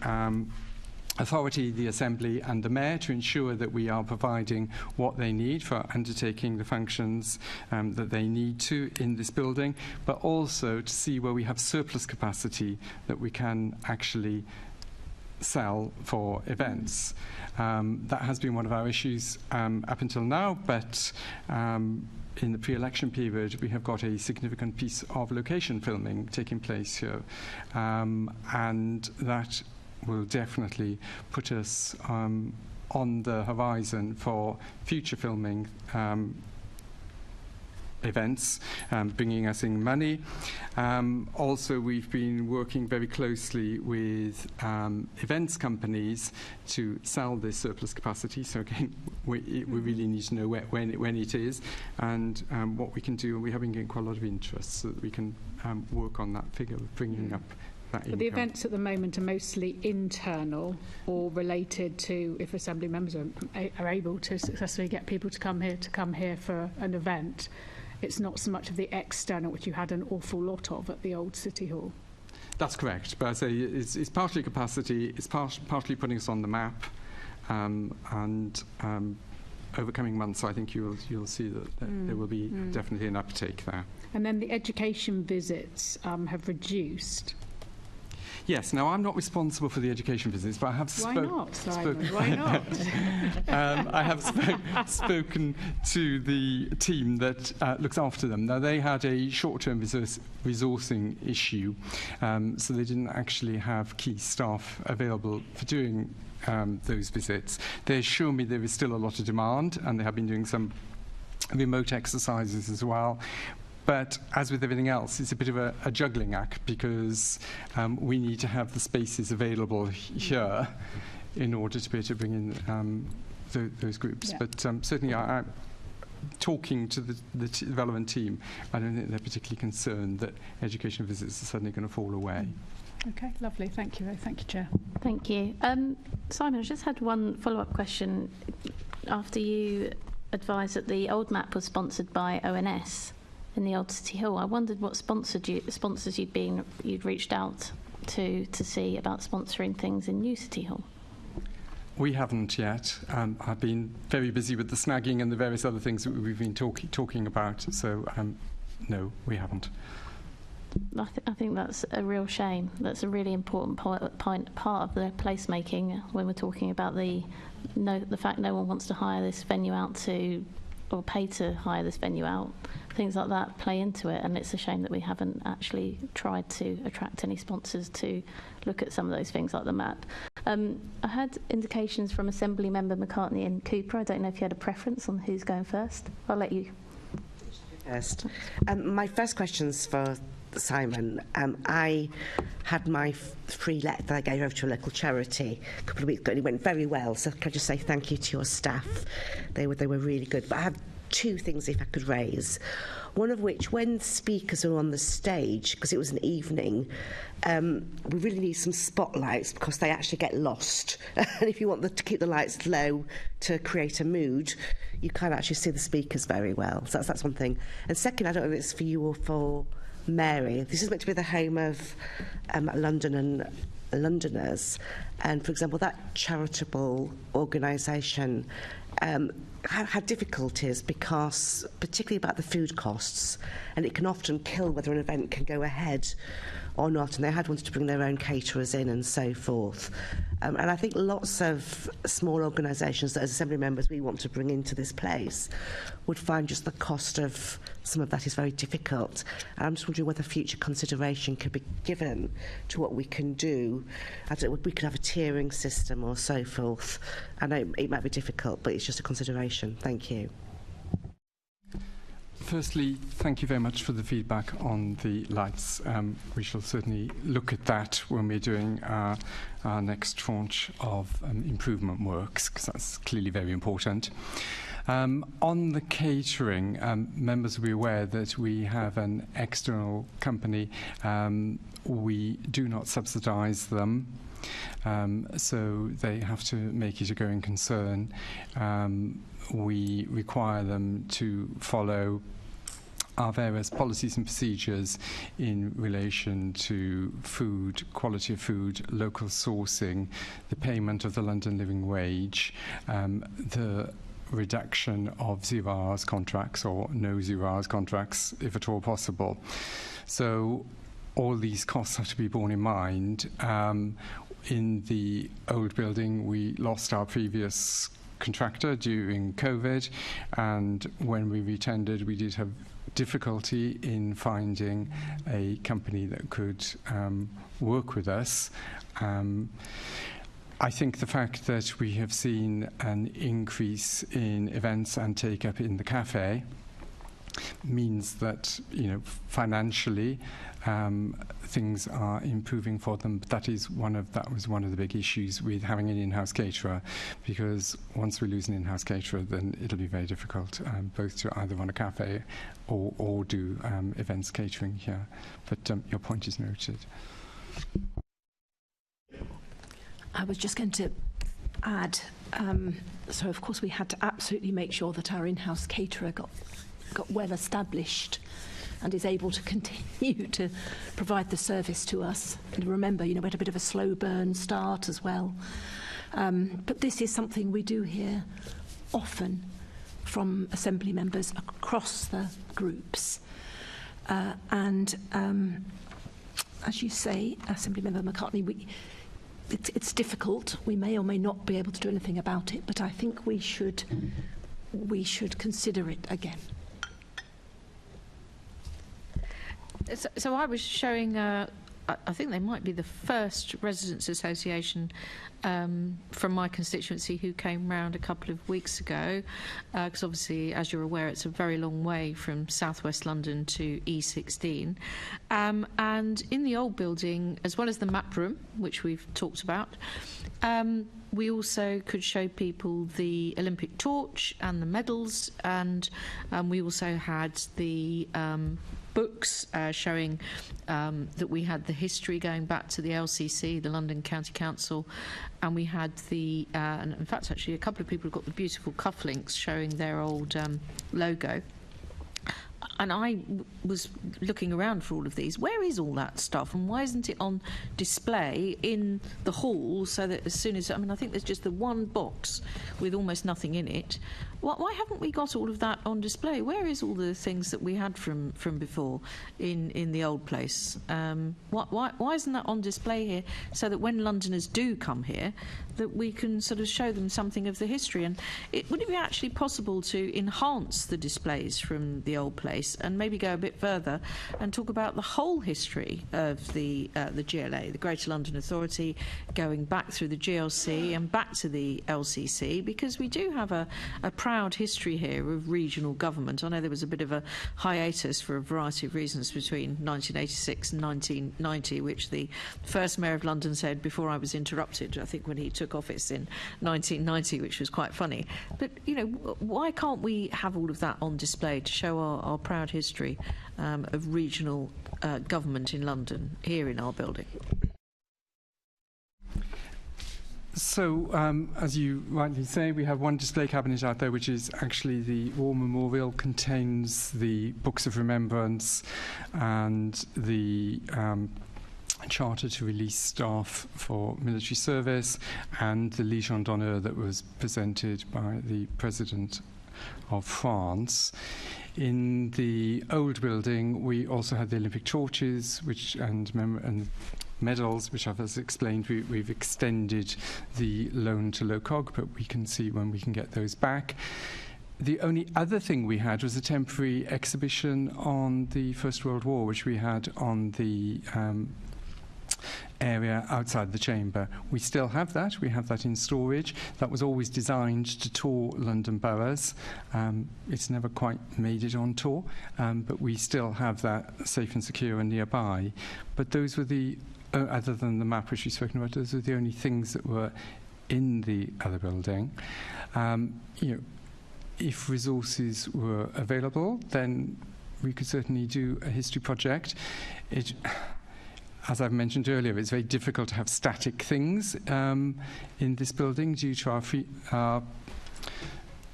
authority, the Assembly and the Mayor, to ensure that we are providing what they need for undertaking the functions that they need to in this building, but also to see where we have surplus capacity that we can actually sell for events. That has been one of our issues up until now, but in the pre-election period, we have got a significant piece of location filming taking place here, and that will definitely put us on the horizon for future filming events, bringing us in money. Also, we've been working very closely with events companies to sell this surplus capacity. So again, we really need to know when it is and what we can do. And we have been getting quite a lot of interest so that we can work on that figure of bringing up. But the events at the moment are mostly internal or related to if Assembly members are able to successfully get people to come here for an event. It's not so much of the external, which you had an awful lot of at the old City Hall. That's correct. But I say it's partly capacity, it's partly putting us on the map, and over coming months, I think you'll see that there will be definitely an uptake there. And then the education visits have reduced. Yes. Now, I'm not responsible for the education visits, but I have spoken. Why not, Simon? Why not? I have spoken to the team that looks after them. Now, they had a short-term resourcing issue, so they didn't actually have key staff available for doing those visits. They assure me there is still a lot of demand, and they have been doing some remote exercises as well. But as with everything else, it's a bit of a juggling act, because we need to have the spaces available here in order to be able to bring in those groups. Yeah. But certainly, I'm talking to the relevant team. I don't think they're particularly concerned that education visits are suddenly going to fall away. Okay, lovely. Thank you, Chair. Thank you. Simon, I just had one follow-up question. After you advised that the old map was sponsored by ONS in the old City Hall, I wondered what sponsors you'd reached out to see about sponsoring things in new City Hall. We haven't yet. I've been very busy with the snagging and the various other things that we've been talking about. So, no, we haven't. I think that's a real shame. That's a really important part of the placemaking when we're talking about the fact no one wants to hire this venue out to, or pay to hire this venue out. Things like that play into it, and it's a shame that we haven't actually tried to attract any sponsors to look at some of those things like the map. I had indications from Assembly Member McCartney and Cooper. I don't know if you had a preference on who's going first. I'll let you. First. My first question's for Simon. I had my free letter that I gave over to a local charity a couple of weeks ago, and it went very well. So can I just say thank you to your staff? They were really good. But I have two things if I could raise. One of which, when speakers are on the stage, because it was an evening, we really need some spotlights because they actually get lost. And if you want to keep the lights low to create a mood, you can't actually see the speakers very well. So that's one thing. And second, I don't know if it's for you or for Mary. This is meant to be the home of London and Londoners. And, for example, that charitable organisation had difficulties because, particularly about the food costs, and it can often kill whether an event can go ahead or not, and they had wanted to bring their own caterers in and so forth. And I think lots of small organisations that as Assembly members we want to bring into this place would find just the cost of some of that is very difficult. And I'm just wondering whether future consideration could be given to what we can do. I don't know, we could have a tiering system or so forth. I know it might be difficult, but it's just a consideration. Thank you. Firstly, thank you very much for the feedback on the lights. We shall certainly look at that when we're doing our next tranche of improvement works, because that's clearly very important. On the catering, members will be aware that we have an external company. We do not subsidise them, so they have to make it a going concern. We require them to follow our various policies and procedures in relation to food, quality of food, local sourcing, the payment of the London Living Wage, the reduction of 0 hours contracts or no 0 hours contracts, if at all possible. So all these costs have to be borne in mind. In the old building, we lost our previous contractor during COVID, and when we retendered, we did have difficulty in finding a company that could work with us. I think the fact that we have seen an increase in events and take-up in the cafe means that, financially things are improving for them. But that was one of the big issues with having an in-house caterer, because once we lose an in-house caterer, then it'll be very difficult both to either run a cafe or do events catering here. But your point is noted. I was just going to add, so of course we had to absolutely make sure that our in-house caterer got well established and is able to continue to provide the service to us. And remember, we had a bit of a slow burn start as well. But this is something we do hear often from Assembly members across the groups. And as you say, Assembly Member McCartney, it's difficult. We may or may not be able to do anything about it, but I think we should consider it again. So I was showing I think they might be the first residents' association from my constituency who came round a couple of weeks ago, because obviously, as you're aware, it's a very long way from southwest London to E16. And in the old building, as well as the map room, which we've talked about, we also could show people the Olympic torch and the medals, and we also had the books showing that we had the history going back to the LCC, the London County Council, and we had the, and in fact actually a couple of people got the beautiful cufflinks showing their old logo. And I was looking around for all of these. Where is all that stuff, and why isn't it on display in the hall, so that as soon as, I mean, I think there's just the one box with almost nothing in it. Why haven't we got all of that on display? Where is all the things that we had from before in the old place? Why isn't that on display here, so that when Londoners do come here, that we can sort of show them something of the history? And would it be actually possible to enhance the displays from the old place and maybe go a bit further and talk about the whole history of the GLA, the Greater London Authority, going back through the GLC and back to the LCC, because we do have a proud history here of regional government. I know there was a bit of a hiatus for a variety of reasons between 1986 and 1990, which the first Mayor of London said before I was interrupted, I think, when he took office in 1990, which was quite funny. But, you know, why can't we have all of that on display to show our proud history of regional government in London here in our building? So, as you rightly say, we have one display cabinet out there, which is actually the War Memorial, contains the books of remembrance and the charter to release staff for military service, and the Légion d'honneur that was presented by the President of France. In the old building, we also had the Olympic torches, and medals, which I've explained. We've extended the loan to LOCOG, but we can see when we can get those back. The only other thing we had was a temporary exhibition on the First World War, which we had on the area outside the chamber. We still have that. We have that in storage. That was always designed to tour London boroughs. It's never quite made it on tour, but we still have that safe and secure and nearby. But those were the, other than the map which we've spoken about, those were the only things that were in the other building. You know, if resources were available, then we could certainly do a history project. As I've mentioned earlier, it's very difficult to have static things in this building due to our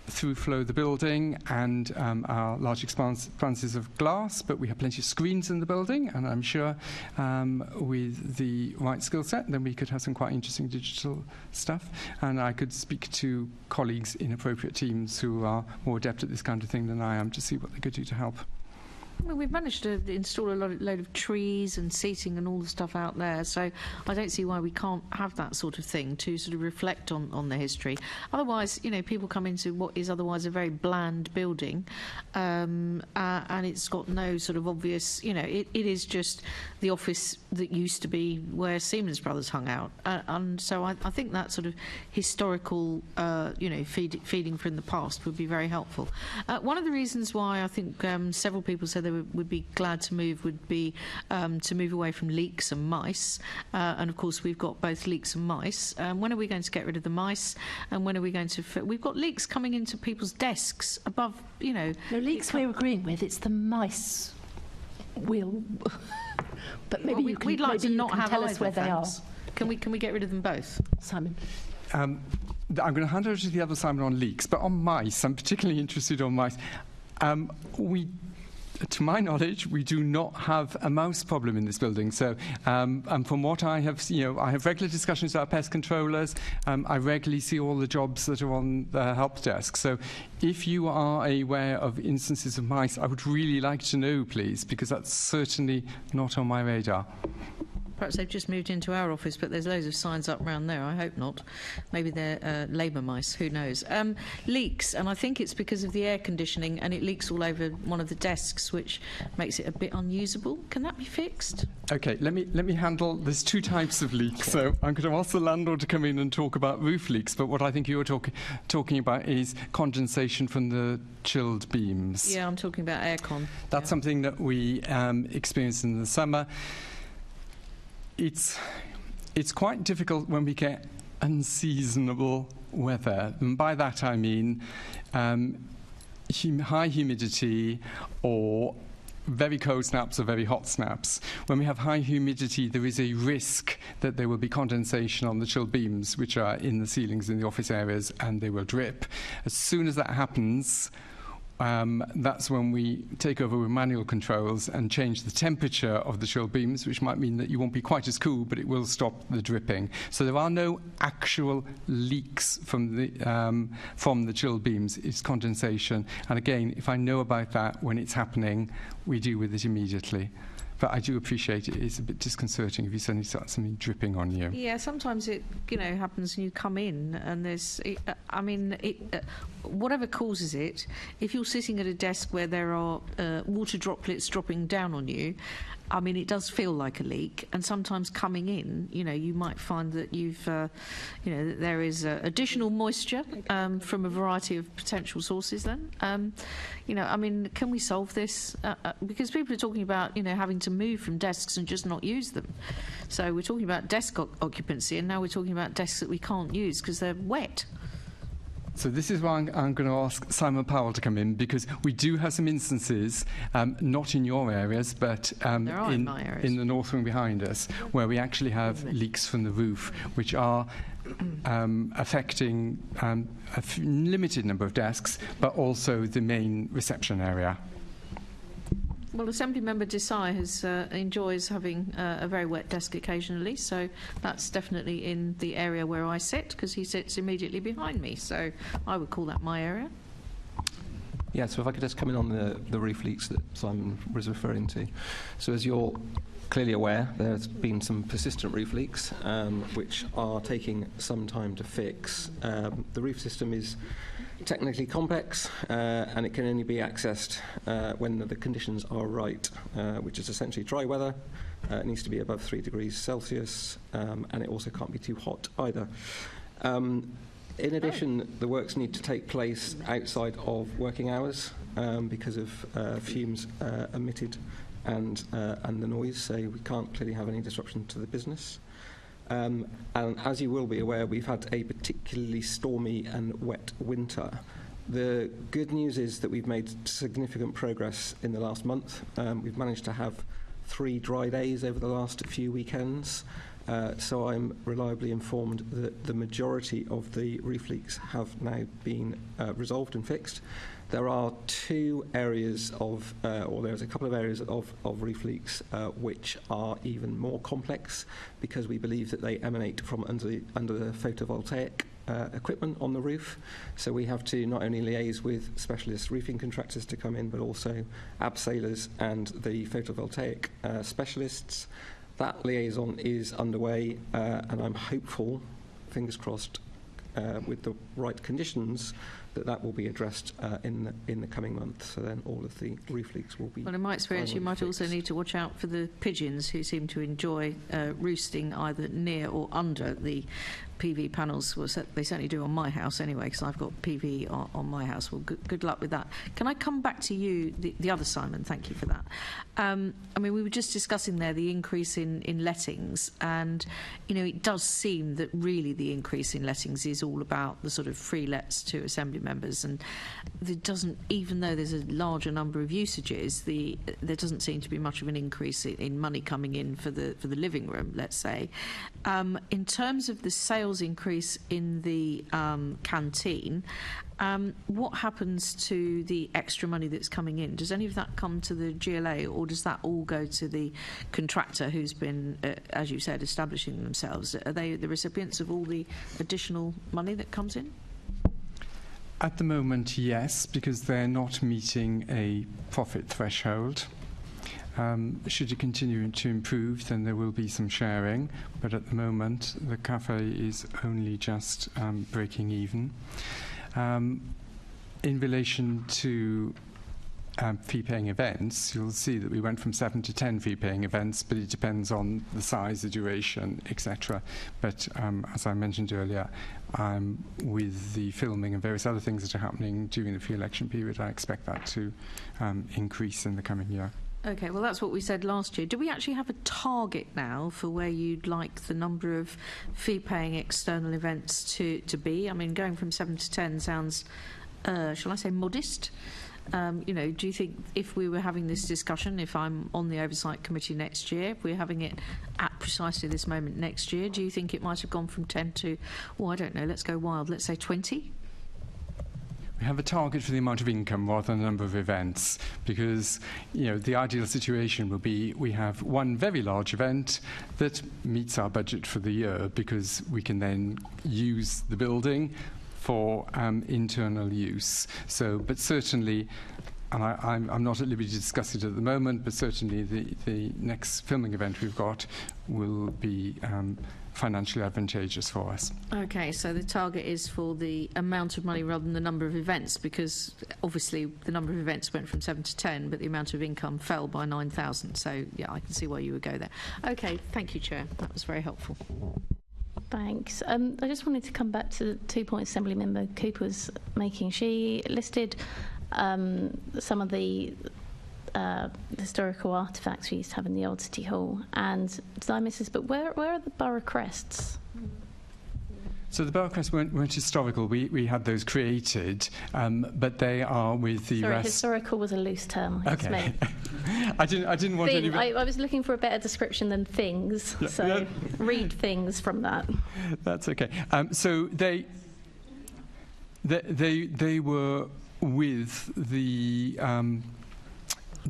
through flow of the building and our large expanses of glass, but we have plenty of screens in the building, and I'm sure with the right skill set, then we could have some quite interesting digital stuff. And I could speak to colleagues in appropriate teams who are more adept at this kind of thing than I am to see what they could do to help. Well, we've managed to install a load of trees and seating and all the stuff out there, so I don't see why we can't have that sort of thing to sort of reflect on the history. Otherwise, you know, people come into what is otherwise a very bland building, and it's got no sort of obvious, you know, it is just the office that used to be where Siemens Brothers hung out, and so I think that sort of historical, you know, feeding from the past would be very helpful. One of the reasons why I think several people said they would be glad to move would be to move away from leeks and mice, and of course we've got both leeks and mice. When are we going to get rid of the mice, and when are we going to we've got leeks coming into people's desks above, you know. No, leeks we're agreeing with, it's the mice will but maybe you can, we'd like to not have tell us where they are. Can we get rid of them both? Simon. I'm going to hand over to the other Simon on leeks, but on mice, I'm particularly interested on mice. To my knowledge, we do not have a mouse problem in this building. So, and from what I have, you know, I have regular discussions with our pest controllers. I regularly see all the jobs that are on the help desk. So, if you are aware of instances of mice, I would really like to know, please, because that's certainly not on my radar. Perhaps they've just moved into our office, but there's loads of signs up around there. I hope not. Maybe they're labour mice. Who knows? Leaks, and I think it's because of the air conditioning, and it leaks all over one of the desks, which makes it a bit unusable. Can that be fixed? Okay, let me handle. There's two types of leaks, so I'm going to ask the landlord to come in and talk about roof leaks. But what I think you're talking about is condensation from the chilled beams. Yeah, I'm talking about aircon. That's something that we experience in the summer. It's quite difficult when we get unseasonable weather, and by that I mean high humidity or very cold snaps or very hot snaps. When we have high humidity, there is a risk that there will be condensation on the chilled beams, which are in the ceilings in the office areas, and they will drip. As soon as that happens, that's when we take over with manual controls and change the temperature of the chilled beams, which might mean that you won't be quite as cool, but it will stop the dripping. So there are no actual leaks from the chilled beams. It's condensation. And again, if I know about that when it's happening, we deal with it immediately. But I do appreciate it. It's a bit disconcerting if you suddenly start something dripping on you. Yeah, sometimes it, happens and you come in and there's, whatever causes it, if you're sitting at a desk where there are water droplets dropping down on you, it does feel like a leak. And sometimes coming in, you might find that that there is additional moisture from a variety of potential sources then. Can we solve this? Because people are talking about, having to move from desks and just not use them. So we're talking about desk occupancy, and now we're talking about desks that we can't use because they're wet. So this is why I'm going to ask Simon Powell to come in, because we do have some instances, not in your areas, but in my areas, in the north wing behind us, where we actually have leaks from the roof, which are affecting a limited number of desks, but also the main reception area. Well, Assembly Member Desai enjoys having a very wet desk occasionally, so that's definitely in the area where I sit, because he sits immediately behind me, so I would call that my area. Yeah, so if I could just come in on the roof leaks that Simon was referring to. So as you're clearly aware, there's been some persistent roof leaks, which are taking some time to fix. The roof system is technically complex, and it can only be accessed when the conditions are right, which is essentially dry weather. It needs to be above 3 degrees Celsius, and it also can't be too hot either. In addition, the works need to take place outside of working hours because of fumes emitted and the noise, so we can't clearly have any disruption to the business. And as you will be aware, we've had a particularly stormy and wet winter. The good news is that we've made significant progress in the last month. We've managed to have 3 dry days over the last few weekends. So I'm reliably informed that the majority of the roof leaks have now been resolved and fixed. There are 2 areas there's a couple of areas of roof leaks which are even more complex, because we believe that they emanate from under the photovoltaic equipment on the roof. So we have to not only liaise with specialist roofing contractors to come in, but also abseilers and the photovoltaic specialists. That liaison is underway, and I'm hopeful, fingers crossed, with the right conditions, that will be addressed in the coming months. So then all of the roof leaks will be. Well, in my experience, you might also need to watch out for the pigeons who seem to enjoy roosting either near or under the PV panels. Well, they certainly do on my house anyway, because I've got PV on my house. Well, good luck with that. Can I come back to you, the other Simon? Thank you for that. We were just discussing there the increase in lettings, and it does seem that really the increase in lettings is all about the sort of free lets to Assembly members, and there doesn't, even though there's a larger number of usages, there doesn't seem to be much of an increase in money coming in for the living room, let's say. In terms of the sales increase in the canteen, what happens to the extra money that's coming in? Does any of that come to the GLA, or does that all go to the contractor who's been, as you said, establishing themselves? Are they the recipients of all the additional money that comes in? At the moment, yes, because they're not meeting a profit threshold. Should it continue to improve, then there will be some sharing, but at the moment the cafe is only just breaking even. In relation to fee-paying events, you'll see that we went from 7 to 10 fee-paying events, but it depends on the size, the duration, etc. But as I mentioned earlier, with the filming and various other things that are happening during the pre-election period, I expect that to increase in the coming year. Okay, well, that's what we said last year. Do we actually have a target now for where you'd like the number of fee-paying external events to be? I mean, going from 7 to 10 sounds, shall I say, modest? You know, do you think if we were having this discussion, if I'm on the Oversight Committee next year, if we're having it at precisely this moment next year, do you think it might have gone from 10 to, oh, I don't know, let's go wild, let's say 20? We have a target for the amount of income rather than the number of events, because, you know, the ideal situation will be we have one very large event that meets our budget for the year, because we can then use the building for internal use. So, but certainly, and I'm not at liberty to discuss it at the moment, but certainly the next filming event we've got will be financially advantageous for us. Okay, so the target is for the amount of money rather than the number of events, because obviously the number of events went from 7 to 10, but the amount of income fell by 9,000. So, yeah, I can see why you would go there. Okay, thank you, Chair. That was very helpful. Thanks. I just wanted to come back to the 2 points Assembly Member Cooper was making. She listed some of the historical artefacts we used to have in the old City Hall, and did I miss this, but where are the borough crests? So the borough crests weren't historical. We had those created, but they are with the Sorry, rest. historical was a loose term. Okay. I didn't want any. I was looking for a better description than things, Yeah, so yeah. read things from that. That's okay. So they were with the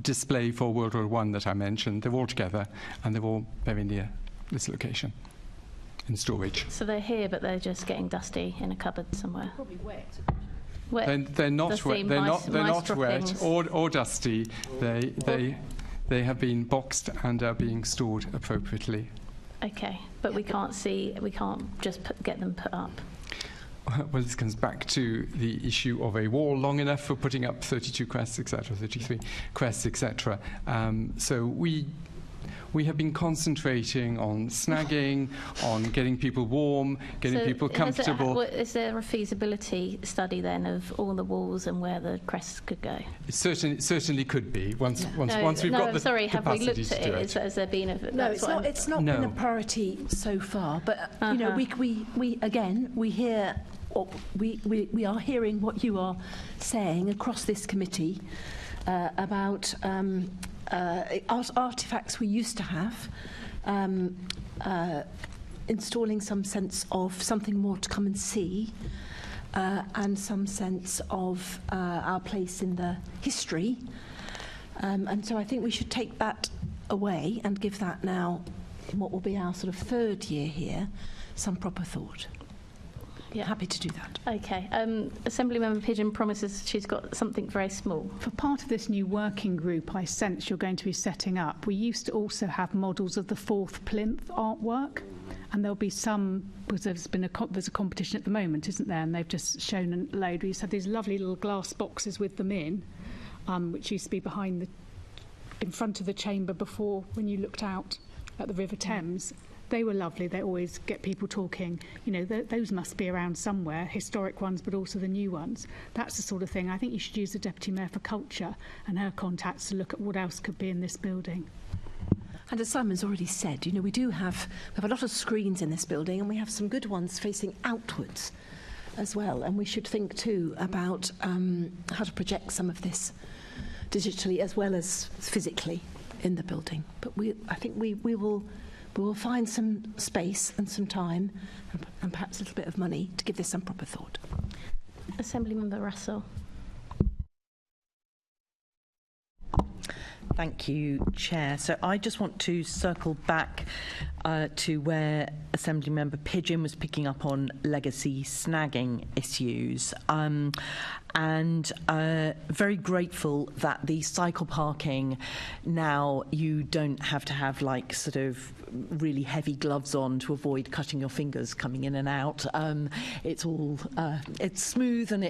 display for World War I that I mentioned. They're all together, and they're all very near this location in storage. So they're here, but they're just getting dusty in a cupboard somewhere. Probably wet. They're not wet. They're not wet or dusty. They have been boxed and are being stored appropriately. Okay, but we can't just get them put up. Well, this comes back to the issue of a wall long enough for putting up 32 crests, etc., 33 crests, etc. So we have been concentrating on snagging, on getting people warm, getting people comfortable. Is there a feasibility study then of all the walls and where the crests could go? It certainly could be once we've got the capacity have we looked at to do it? Has there been a... No, it's not been a priority so far. But you know, we again hear. We are hearing what you are saying across this committee about artefacts we used to have, installing some sense of something more to come and see, and some sense of our place in the history. And so I think we should take that away and give that now, in what will be our sort of third year here, some proper thought. Yeah, happy to do that. Okay. Assemblymember Pigeon promises she's got something very small. For part of this new working group I sense you're going to be setting up, we used to also have models of the 4th plinth artwork, and there'll be some, because there's a competition at the moment, isn't there, and they've just shown a load. We used to have these lovely little glass boxes with them in, which used to be in front of the chamber before, when you looked out at the River Thames. They were lovely. They always get people talking. You know, those must be around somewhere, historic ones, but also the new ones. That's the sort of thing. I think you should use the Deputy Mayor for Culture and her contacts to look at what else could be in this building. And as Simon's already said, you know, we have a lot of screens in this building, and we have some good ones facing outwards as well. And we should think too about how to project some of this digitally as well as physically in the building. But I think we will find some space and some time and perhaps a little bit of money to give this some proper thought. Assemblymember Russell. Thank you, Chair. So I just want to circle back to where Assemblymember Pigeon was picking up on legacy snagging issues. and very grateful that the cycle parking now you don't have to have like sort of really heavy gloves on to avoid cutting your fingers coming in and out. It's all it's smooth, and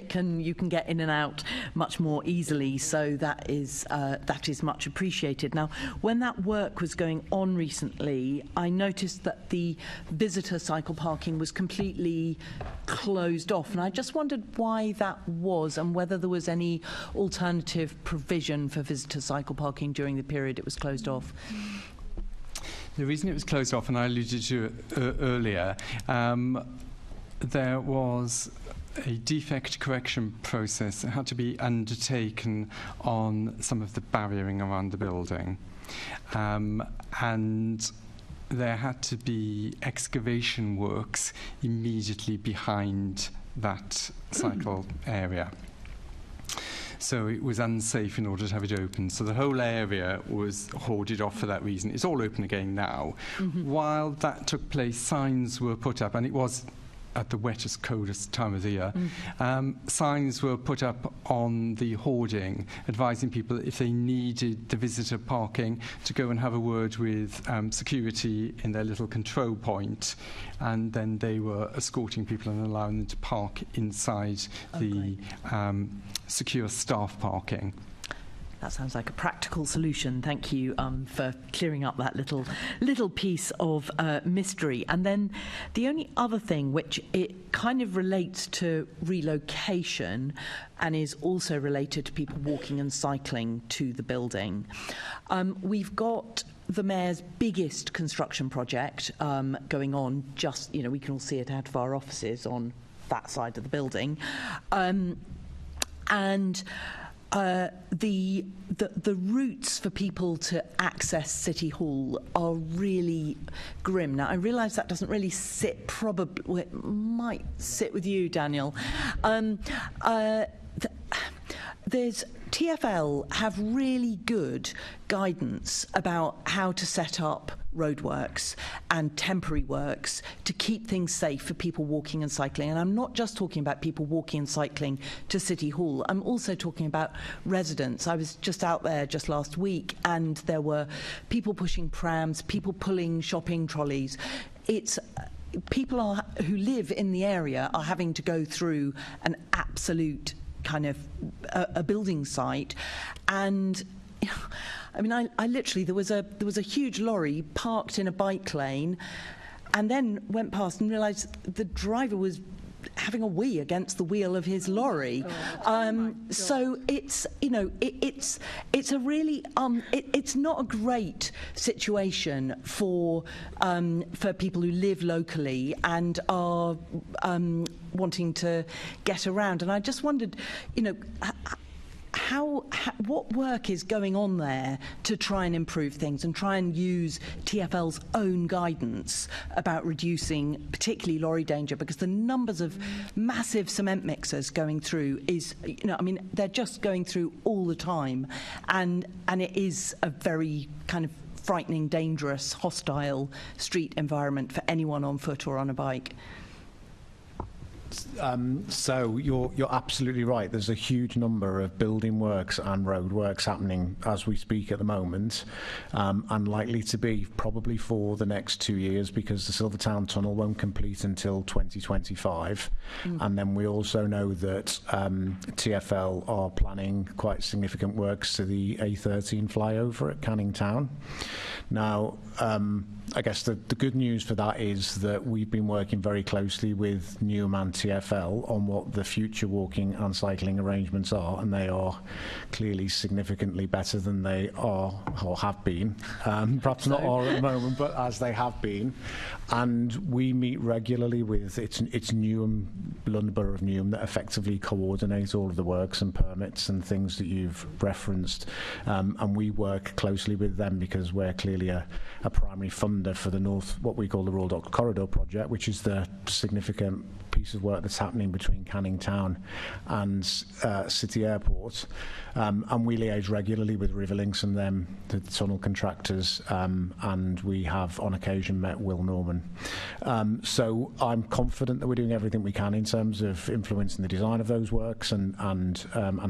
you can get in and out much more easily. So that is much appreciated. Now, when that work was going on recently, I noticed that the visitor cycle parking was completely closed off, and I just wondered why that was, and whether there was any alternative provision for visitor cycle parking during the period it was closed off. The reason it was closed off, and I alluded to it earlier, there was a defect correction process that had to be undertaken on some of the barriering around the building. And there had to be excavation works immediately behind that cycle area. So it was unsafe in order to have it open. So the whole area was hoarded off for that reason. It's all open again now. While that took place, signs were put up, and it was at the wettest, coldest time of the year. Signs were put up on the hoarding, advising people if they needed the visitor parking to go and have a word with security in their little control point, and then they were escorting people and allowing them to park inside the secure staff parking. That sounds like a practical solution. Thank you for clearing up that little piece of mystery. And then the only other thing, which it kind of relates to relocation and is also related to people walking and cycling to the building. We've got the Mayor's biggest construction project going on. Just, we can all see it out of our offices on that side of the building. The routes for people to access City Hall are really grim. Now, I realise that doesn't really sit, probably, it might sit with you, Daniel. There's TfL have really good guidance about how to set up roadworks and temporary works to keep things safe for people walking and cycling. And I'm not just talking about people walking and cycling to City Hall. I'm also talking about residents. I was just out there just last week, and there were people pushing prams, people pulling shopping trolleys. It's people who live in the area are having to go through an absolute kind of a building site. And I mean, I literally, there was a huge lorry parked in a bike lane, and then went past and realised the driver was having a wee against the wheel of his lorry. So it's it's a really it's not a great situation for people who live locally and are wanting to get around. And I just wondered, what work is going on there to try and improve things and try and use TfL's own guidance about reducing particularly lorry danger, because the numbers of massive cement mixers going through is, they're just going through all the time, and it is a very kind of frightening, dangerous, hostile street environment for anyone on foot or on a bike. So you're absolutely right. There's a huge number of building works and road works happening as we speak at the moment, and likely to be probably for the next 2 years, because the Silvertown Tunnel won't complete until 2025. And then we also know that TfL are planning quite significant works to the A13 flyover at Canning Town. Now, I guess the good news for that is that we've been working very closely with Newham and TfL on what the future walking and cycling arrangements are, and they are clearly significantly better than they are or have been. Perhaps not are at the moment, but as they have been. And we meet regularly with it's Newham, London Borough of Newham, that effectively coordinate all of the works and permits and things that you've referenced. And we work closely with them because we're clearly a primary funder for the North, what we call the Royal Docks Corridor project, which is the significant piece of work that's happening between Canning Town and City Airport. And we liaise regularly with Riverlinks and them, the tunnel contractors, and we have on occasion met Will Norman. So I'm confident that we're doing everything we can in terms of influencing the design of those works and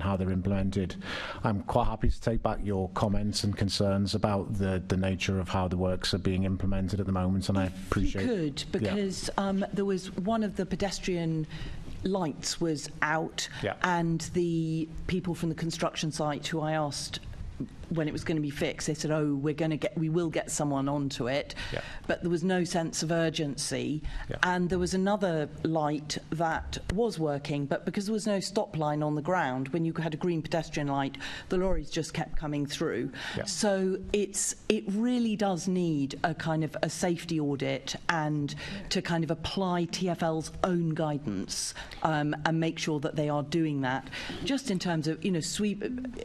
how they're implemented. I'm quite happy to take back your comments and concerns about the nature of how the works are being implemented at the moment, and I appreciate you could, because there was one of the pedestrian lights was out, and the people from the construction site who I asked when it was going to be fixed, they said, oh, we will get someone onto it, but there was no sense of urgency. And there was another light that was working, but because there was no stop line on the ground, when you had a green pedestrian light, the lorries just kept coming through. So it really does need a kind of a safety audit and to kind of apply TfL's own guidance and make sure that they are doing that, just in terms of,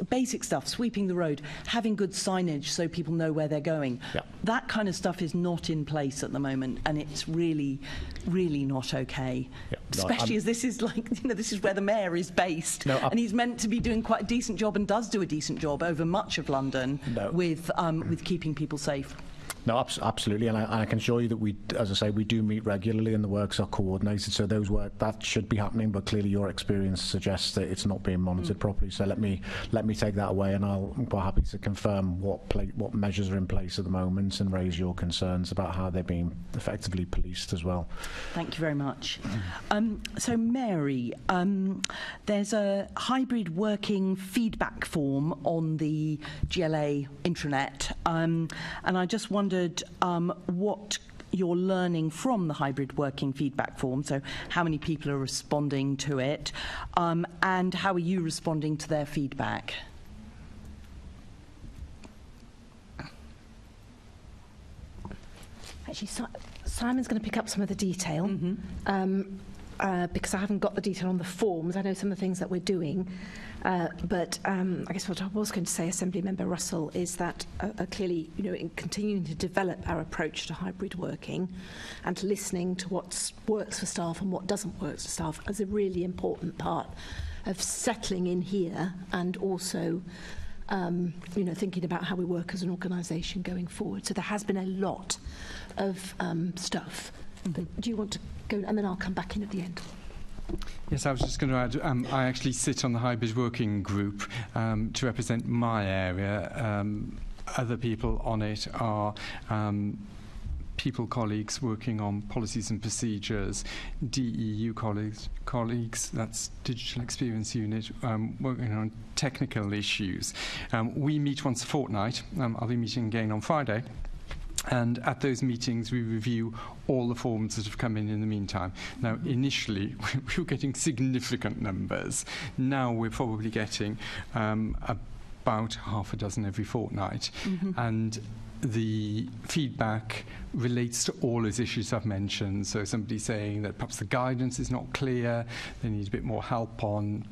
basic stuff, sweeping the road, having good signage so people know where they're going. That kind of stuff is not in place at the moment, and it's really, really not okay. Especially as this is like, this is where the mayor is based, and he's meant to be doing quite a decent job and does do a decent job over much of London with keeping people safe. No, absolutely, and I can assure you that we, as I say, we do meet regularly and the works are coordinated, so that should be happening, but clearly your experience suggests that it's not being monitored properly, so let me take that away, and I'm quite happy to confirm what measures are in place at the moment and raise your concerns about how they're being effectively policed as well. Thank you very much. So Mary, there's a hybrid working feedback form on the GLA intranet, and I just wondered what you're learning from the hybrid working feedback form, so how many people are responding to it, and how are you responding to their feedback? Actually, Simon's going to pick up some of the detail, because I haven't got the detail on the forms. I know some of the things that we're doing, but I guess what I was going to say, Assembly Member Russell, is that clearly, in continuing to develop our approach to hybrid working and listening to what works for staff and what doesn't work for staff is a really important part of settling in here, and also thinking about how we work as an organisation going forward. So there has been a lot of stuff. But do you want to go, and then I'll come back in at the end. Yes, I was just going to add, I actually sit on the hybrid working group to represent my area. Other people on it are colleagues working on policies and procedures, DEU colleagues, that's Digital Experience Unit, working on technical issues. We meet once a fortnight. I'll be meeting again on Friday. And at those meetings, we review all the forms that have come in the meantime. Now, initially, we were getting significant numbers. Now we're probably getting about half a dozen every fortnight. And the feedback relates to all those issues I've mentioned. So somebody saying that perhaps the guidance is not clear, they need a bit more help on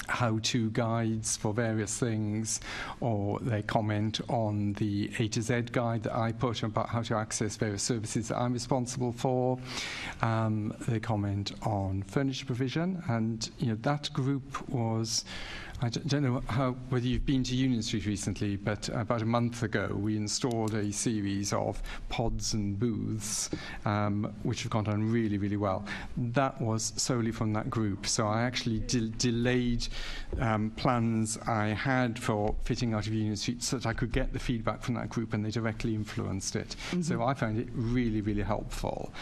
how-to guides for various things, or they comment on the A to Z guide that I put about how to access various services that I'm responsible for. They comment on furniture provision, and that group was, I don't know whether you've been to Union Street recently, but about a month ago we installed a series of pods and booths which have gone down really, really well. That was solely from that group, so I actually delayed plans I had for fitting out of Union Street so that I could get the feedback from that group, and they directly influenced it. So I found it really, really helpful.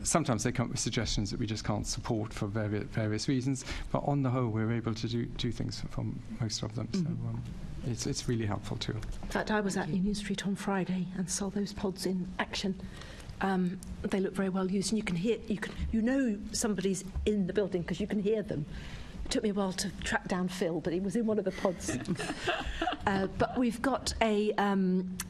Sometimes they come up with suggestions that we just can't support for various reasons, but on the whole we're able to do things from most of them. So it's really helpful too. In fact, I was at Union Street on Friday and saw those pods in action. They look very well used, and you can hear, somebody's in the building because you can hear them. It took me a while to track down Phil, but he was in one of the pods. But we've got a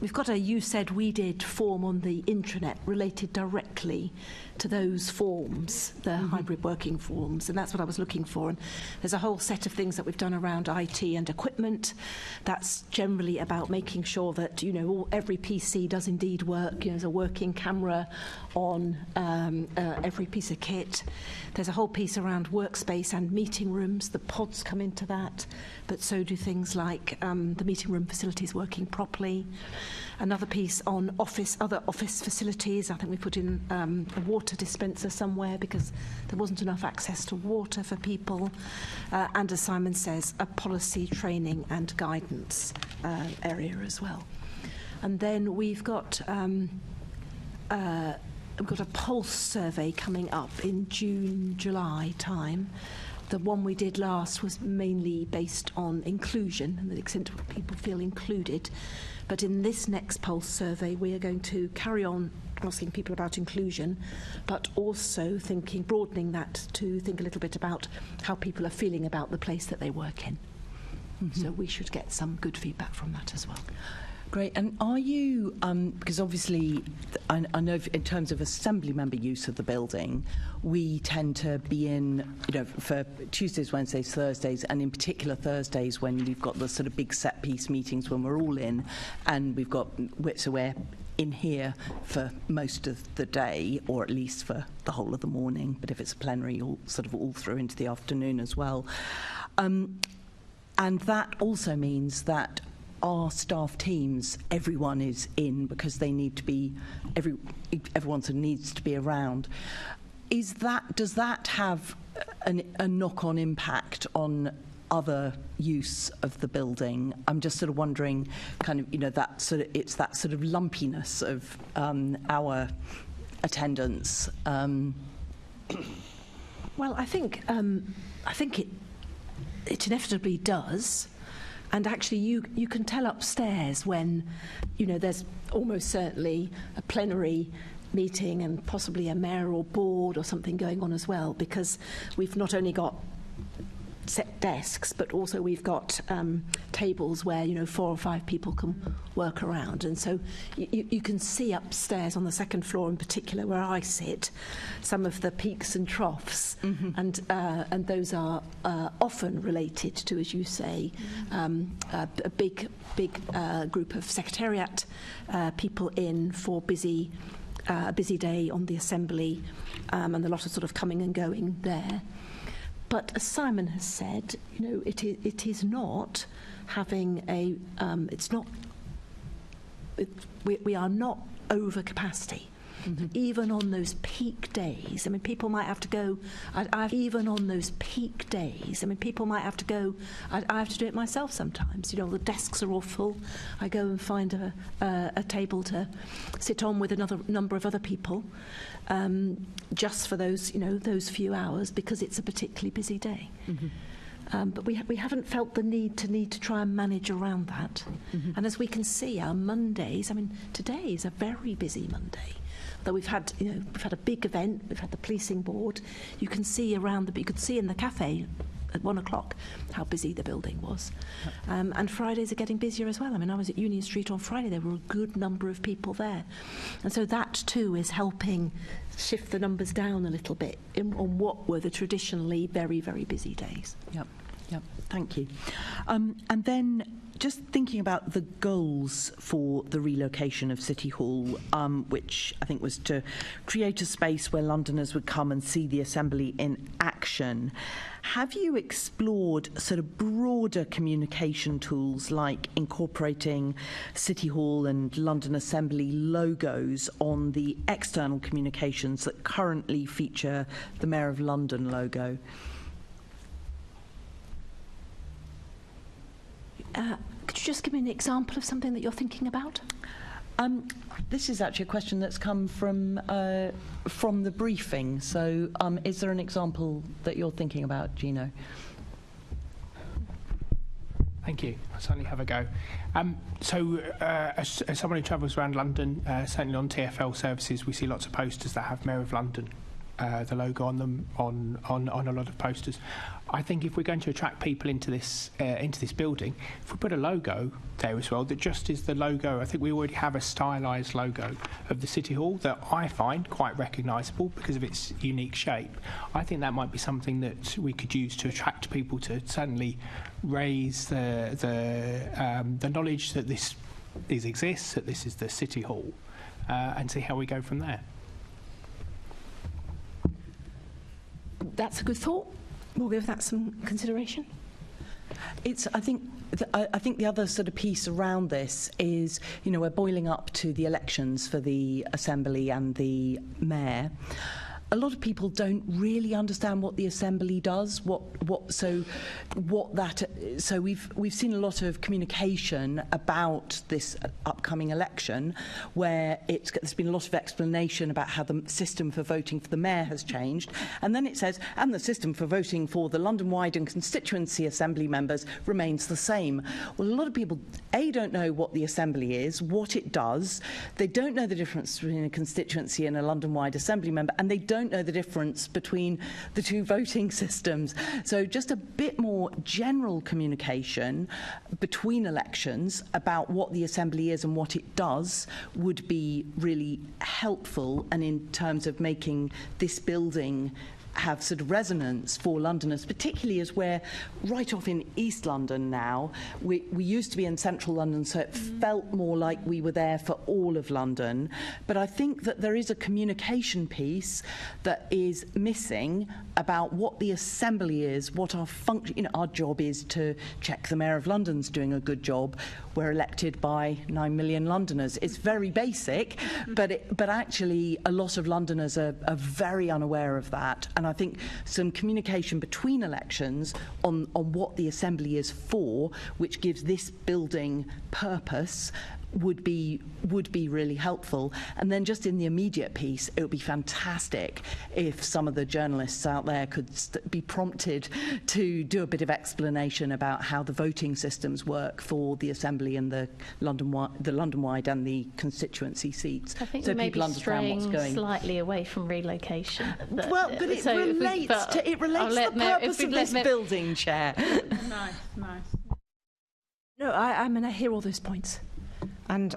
You Said We Did form on the intranet related directly to those forms, the hybrid working forms, and that's what I was looking for. And there's a whole set of things that we've done around IT and equipment. That's generally about making sure that, you know, every PC does indeed work. You know, there's a working camera on every piece of kit. There's a whole piece around workspace and meeting rooms. The pods come into that, but so do things like the meeting room facilities working properly. Another piece on other office facilities. I think we put in a water dispenser somewhere because there wasn't enough access to water for people. And as Simon says, a policy, training and guidance area as well. And then we've got a pulse survey coming up in June, July time. The one we did last was mainly based on inclusion and the extent to which people feel included. But in this next pulse survey, we are going to carry on asking people about inclusion, but also broadening that to think a little bit about how people are feeling about the place that they work in. So we should get some good feedback from that as well. Great. And are you, because obviously I know in terms of assembly member use of the building, we tend to be in, you know, for Tuesdays, Wednesdays, Thursdays, and in particular Thursdays when we've got the sort of big set piece meetings when we're all in, and so we're in here for most of the day, or at least for the whole of the morning, but if it's a plenary, all through into the afternoon as well. And that also means that our staff teams, everyone is in because they need to be, everyone sort of needs to be around. Does that have a knock-on impact on other use of the building? I'm just sort of wondering, kind of, you know, it's that sort of lumpiness of our attendance. Well, I think it inevitably does. And actually, you can tell upstairs when, you know, there's almost certainly a plenary meeting and possibly a mayoral board or something going on as well, because we've not only got set desks, but also we've got tables where, you know, 4 or 5 people can work around. And so you can see upstairs on the second floor in particular, where I sit, some of the peaks and troughs, and those are often related to, as you say, a big group of secretariat people in for a busy day on the assembly, and a lot of sort of coming and going there. But as Simon has said, you know, it is not having a we are not over capacity. Even on those peak days, I mean, people might have to go. Even on those peak days, I mean, people might have to go. I have to do it myself sometimes. You know, the desks are all full. I go and find a table to sit on with another number of other people, just for those, you know, those few hours, because it's a particularly busy day. But we haven't felt the need to try and manage around that. And as we can see, our Mondays, I mean, today is a very busy Monday. Though we've had a big event, we've had the policing board. You can see you could see in the cafe at 1 o'clock how busy the building was. And Fridays are getting busier as well. I mean, I was at Union Street on Friday. There were a good number of people there. And so that too is helping shift the numbers down a little bit on what were the traditionally very, very busy days. Yep, thank you. And then just thinking about the goals for the relocation of City Hall, which I think was to create a space where Londoners would come and see the Assembly in action. Have you explored sort of broader communication tools like incorporating City Hall and London Assembly logos on the external communications that currently feature the Mayor of London logo? Could you just give me an example of something that you're thinking about? This is actually a question that's come from the briefing. So is there an example that you're thinking about, Gino? Thank you. I'll certainly have a go. As someone who travels around London, certainly on TfL services, we see lots of posters that have Mayor of London the logo on them on a lot of posters. I think if we're going to attract people into this building, if we put a logo there as well, that just is the logo. I think we already have a stylised logo of the City Hall that I find quite recognisable because of its unique shape. I think that might be something that we could use to attract people to suddenly raise the knowledge that this exists, that this is the City Hall, and see how we go from there. That's a good thought. We'll give that some consideration. I think the other sort of piece around this is, you know, we're boiling up to the elections for the Assembly and the Mayor. A lot of people don't really understand what the Assembly does. So we've seen a lot of communication about this upcoming election, where there's been a lot of explanation about how the system for voting for the Mayor has changed, and then it says, and the system for voting for the London-wide and constituency Assembly members remains the same. Well, a lot of people don't know what the Assembly is, what it does. They don't know the difference between a constituency and a London-wide Assembly member, and they don't know the difference between the two voting systems. So just a bit more general communication between elections about what the Assembly is and what it does would be really helpful, and in terms of making this building have sort of resonance for Londoners, particularly as we're right off in East London now. We used to be in Central London, so it felt more like we were there for all of London. But I think that there is a communication piece that is missing about what the Assembly is, what our function. You know, our job is to check the Mayor of London's doing a good job. We're elected by 9 million Londoners. It's very basic, but actually a lot of Londoners are very unaware of that. And I think some communication between elections on what the Assembly is for, which gives this building purpose, would be really helpful. And then just in the immediate piece, it would be fantastic if some of the journalists out there could be prompted to do a bit of explanation about how the voting systems work for the Assembly and the London-wide and the constituency seats. I think so we may people be understand what's straying going. slightly away from relocation. But it relates to the purpose of this building, Chair. Nice. No, I mean, I hear all those points. And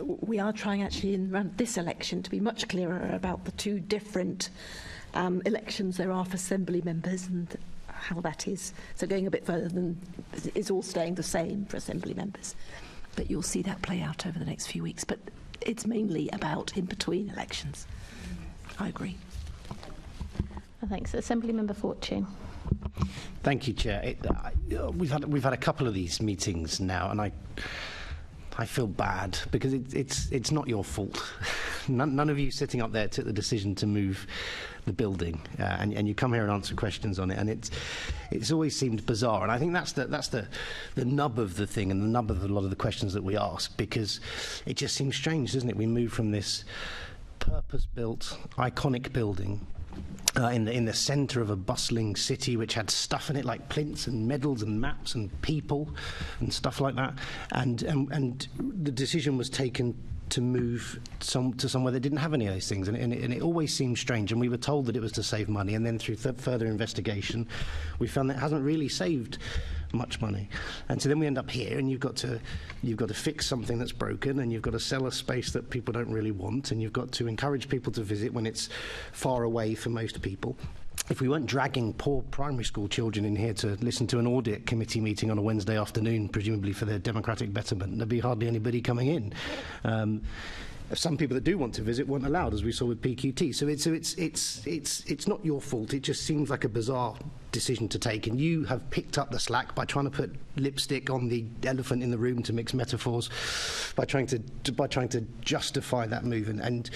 we are trying actually around this election to be much clearer about the two different elections there are for Assembly members and how that is. So going a bit further than is all staying the same for Assembly members. But you'll see that play out over the next few weeks. But it's mainly about in between elections. I agree. Thanks. Assembly Member Fortune. Thank you, Chair. We've had a couple of these meetings now, and I feel bad because it's not your fault. None of you sitting up there took the decision to move the building, and you come here and answer questions on it, and it's always seemed bizarre. And I think that's the nub of the thing, and the nub of a lot of the questions that we ask, because it just seems strange, doesn't it? We move from this purpose-built, iconic building in the centre of a bustling city which had stuff in it like plinths and medals and maps and people and stuff like that, and the decision was taken to move to somewhere that didn't have any of those things, and it always seemed strange, and we were told that it was to save money, and then through further investigation we found that it hasn't really saved much money. And so then we end up here, and you've got to fix something that's broken, and you've got to sell a space that people don't really want, and you've got to encourage people to visit when it's far away for most people. If we weren't dragging poor primary school children in here to listen to an audit committee meeting on a Wednesday afternoon, presumably for their democratic betterment, there'd be hardly anybody coming in. Some people that do want to visit weren't allowed, as we saw with PQT. So it's not your fault. It just seems like a bizarre decision to take, and you have picked up the slack by trying to put lipstick on the elephant in the room, to mix metaphors, by trying to justify that move, and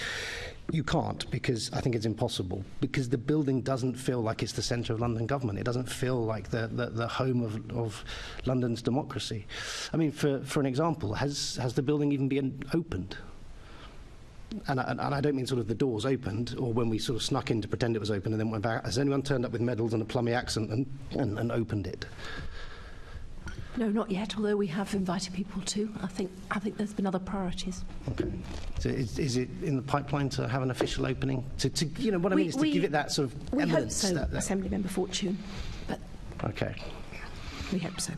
you can't, because I think it's impossible, because the building doesn't feel like it's the centre of London government. It doesn't feel like the home of London's democracy. I mean, for an example, has the building even been opened? And I don't mean sort of the doors opened, or when we sort of snuck in to pretend it was open and then went back. Has anyone turned up with medals and a plummy accent and opened it? No, not yet, although we have invited people to. I think there's been other priorities. Okay. So is it in the pipeline to have an official opening? To you know, what I mean is to give it that sort of we eminence. We hope so, Assemblymember Fortune. But okay. We hope so.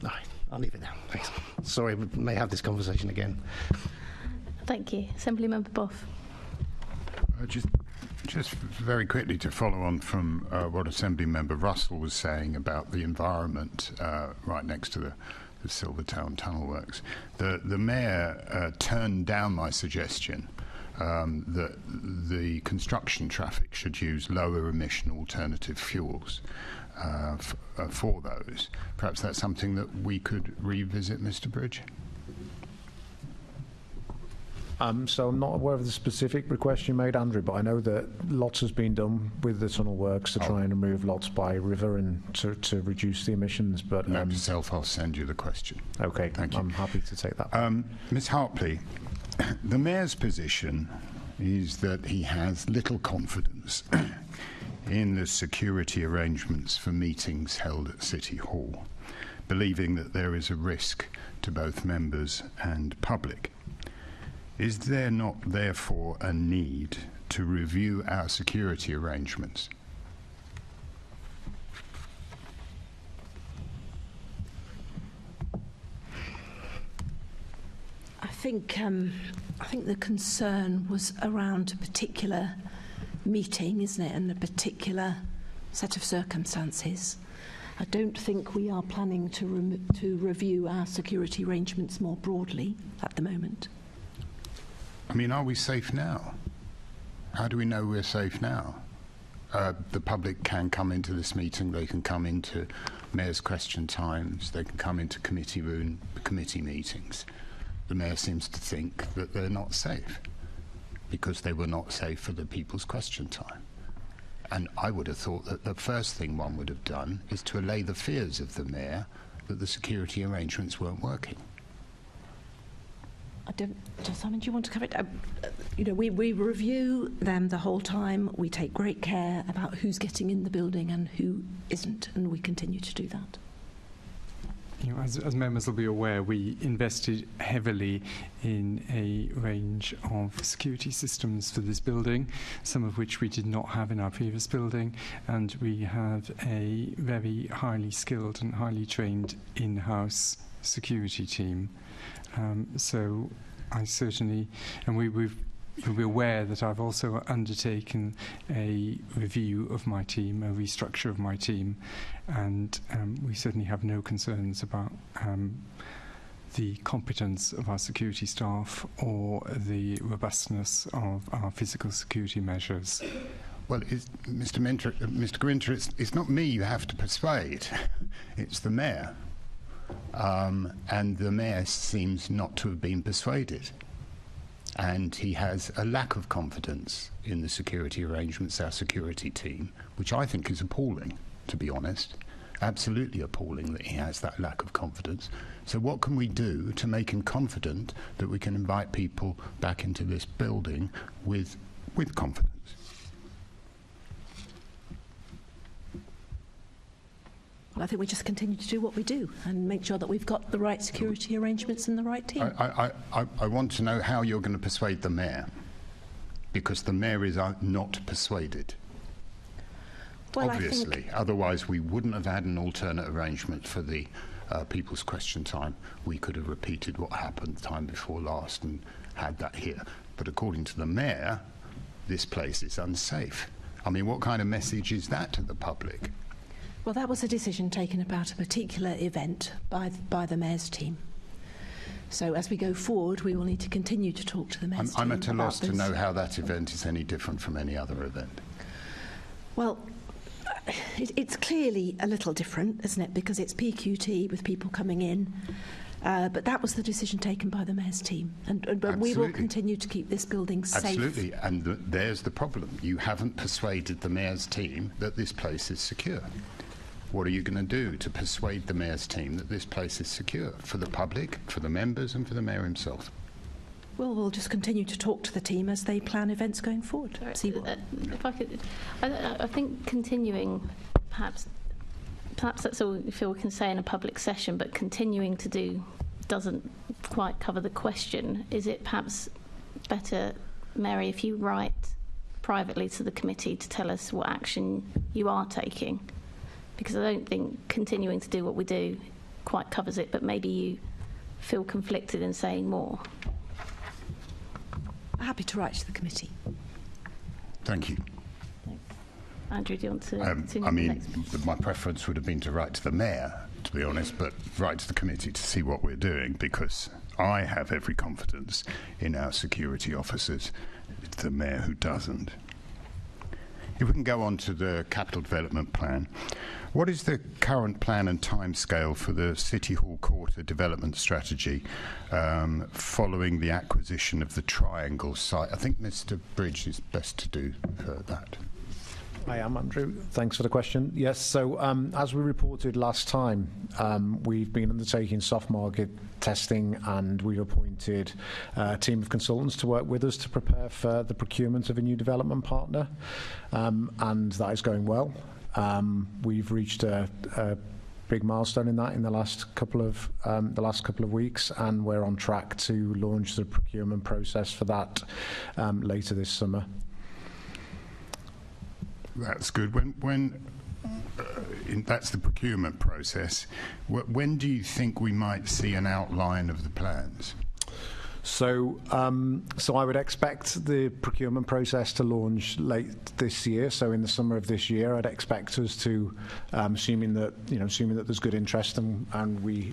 All right, I'll leave it now. Thanks. Sorry, we may have this conversation again. Thank you. Assemblymember Boff. Just very quickly to follow on from what Assemblymember Russell was saying about the environment right next to the Silvertown Tunnel Works. The Mayor turned down my suggestion that the construction traffic should use lower emission alternative fuels for those. Perhaps that's something that we could revisit, Mr. Bridge? So I'm not aware of the specific request you made, Andrew, but I know that lots has been done with the tunnel works to try and remove lots by river and to reduce the emissions. But Note to self, I'll send you the question. Okay, thank you. I'm happy to take that. Ms. Harpley, the Mayor's position is that he has little confidence in the security arrangements for meetings held at City Hall, believing that there is a risk to both members and public. Is there not, therefore, a need to review our security arrangements? I think the concern was around a particular meeting, isn't it, and a particular set of circumstances. I don't think we are planning to review our security arrangements more broadly at the moment. I mean, are we safe now? How do we know we're safe now? The public can come into this meeting, they can come into Mayor's question times, they can come into committee meetings. The Mayor seems to think that they're not safe because they were not safe for the people's question time. And I would have thought that the first thing one would have done is to allay the fears of the Mayor that the security arrangements weren't working. Simon, do you want to cover it? We review them the whole time. We take great care about who's getting in the building and who isn't, and we continue to do that. You know, as members will be aware, we invested heavily in a range of security systems for this building, some of which we did not have in our previous building, and we have a very highly skilled and highly trained in-house security team. So I certainly, and you'll be aware that I've also undertaken a review of my team, a restructure of my team, and we certainly have no concerns about the competence of our security staff or the robustness of our physical security measures. Well, Mr. Grinter, it's not me you have to persuade, it's the Mayor. And the Mayor seems not to have been persuaded. And he has a lack of confidence in the security arrangements, our security team, which I think is appalling, to be honest. Absolutely appalling that he has that lack of confidence. So what can we do to make him confident that we can invite people back into this building with confidence? I think we just continue to do what we do and make sure that we've got the right security arrangements and the right team. I want to know how you're going to persuade the Mayor, because the Mayor is not persuaded. Well, obviously, otherwise we wouldn't have had an alternate arrangement for the people's question time. We could have repeated what happened the time before last and had that here. But according to the Mayor, this place is unsafe. I mean, what kind of message is that to the public? Well, that was a decision taken about a particular event by the Mayor's team. So as we go forward, we will need to continue to talk to the Mayor's team. I'm at a loss to know how that event is any different from any other event. Well, it's clearly a little different, isn't it? Because it's PQT with people coming in. But that was the decision taken by the Mayor's team. But we will continue to keep this building safe. Absolutely. And there's the problem. You haven't persuaded the Mayor's team that this place is secure. What are you going to do to persuade the Mayor's team that this place is secure for the public, for the members and for the Mayor himself? Well, we'll just continue to talk to the team as they plan events going forward. If I could, I think continuing perhaps perhaps that's all we feel we can say in a public session, but continuing to do doesn't quite cover the question. Is it perhaps better, Mary, if you write privately to the committee to tell us what action you are taking? Because I don't think continuing to do what we do quite covers it, but maybe you feel conflicted in saying more. Happy to write to the committee. Thank you. Thanks. Andrew, do you want to continue? I mean, my preference would have been to write to the Mayor, to be honest, but write to the committee to see what we're doing, because I have every confidence in our security officers. It's the Mayor who doesn't. If we can go on to the capital development plan, what is the current plan and timescale for the City Hall Quarter development strategy following the acquisition of the Triangle site? I think Mr. Bridge is best to do that. I am, Andrew. Thanks for the question. Yes, so as we reported last time, we've been undertaking soft market testing, and we've appointed a team of consultants to work with us to prepare for the procurement of a new development partner, and that is going well. We've reached a big milestone in that in the last couple of weeks, and we're on track to launch the procurement process for that later this summer. That's good. That's the procurement process. When do you think we might see an outline of the plans? So I would expect the procurement process to launch late this year. So in the summer of this year, I'd expect us to, assuming that there's good interest and we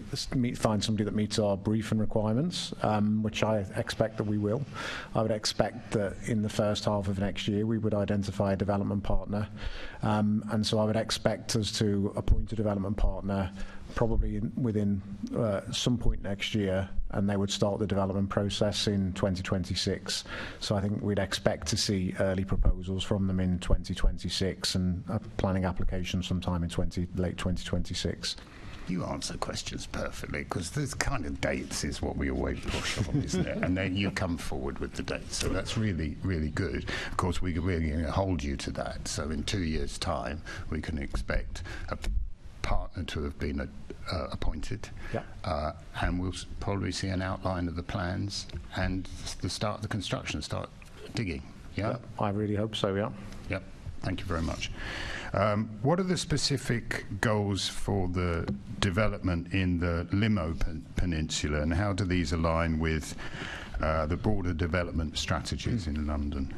find somebody that meets our brief and requirements, which I expect that we will. I would expect that in the first half of next year we would identify a development partner, and so I would expect us to appoint a development partner probably within some point next year, and they would start the development process in 2026. So I think we'd expect to see early proposals from them in 2026 and a planning application sometime in late 2026. You answer questions perfectly, because this kind of dates is what we always push on, isn't it? And then you come forward with the dates, so that's really, really good. Of course, we're going to hold you to that. So in 2 years' time, we can expect a partner to have been appointed, and we'll probably see an outline of the plans and the start of the construction, start digging. Yeah, I really hope so. Yeah. Yep. Thank you very much. What are the specific goals for the development in the Limo Peninsula, and how do these align with the broader development strategies in London?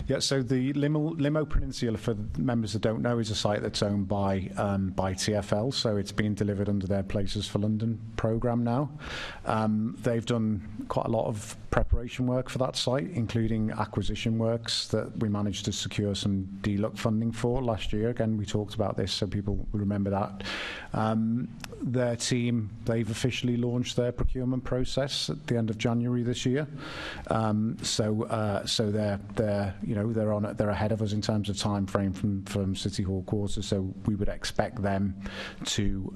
Yeah, so the Limo Peninsula, for members that don't know, is a site that's owned by TfL, so it's being delivered under their Places for London programme now. They've done quite a lot of preparation work for that site, including acquisition works that we managed to secure some DLUC funding for last year. Again, we talked about this, so people will remember that. Their team, they've officially launched their procurement process at the end of January this year. So they're ahead of us in terms of time frame from City Hall Quarter. So we would expect them to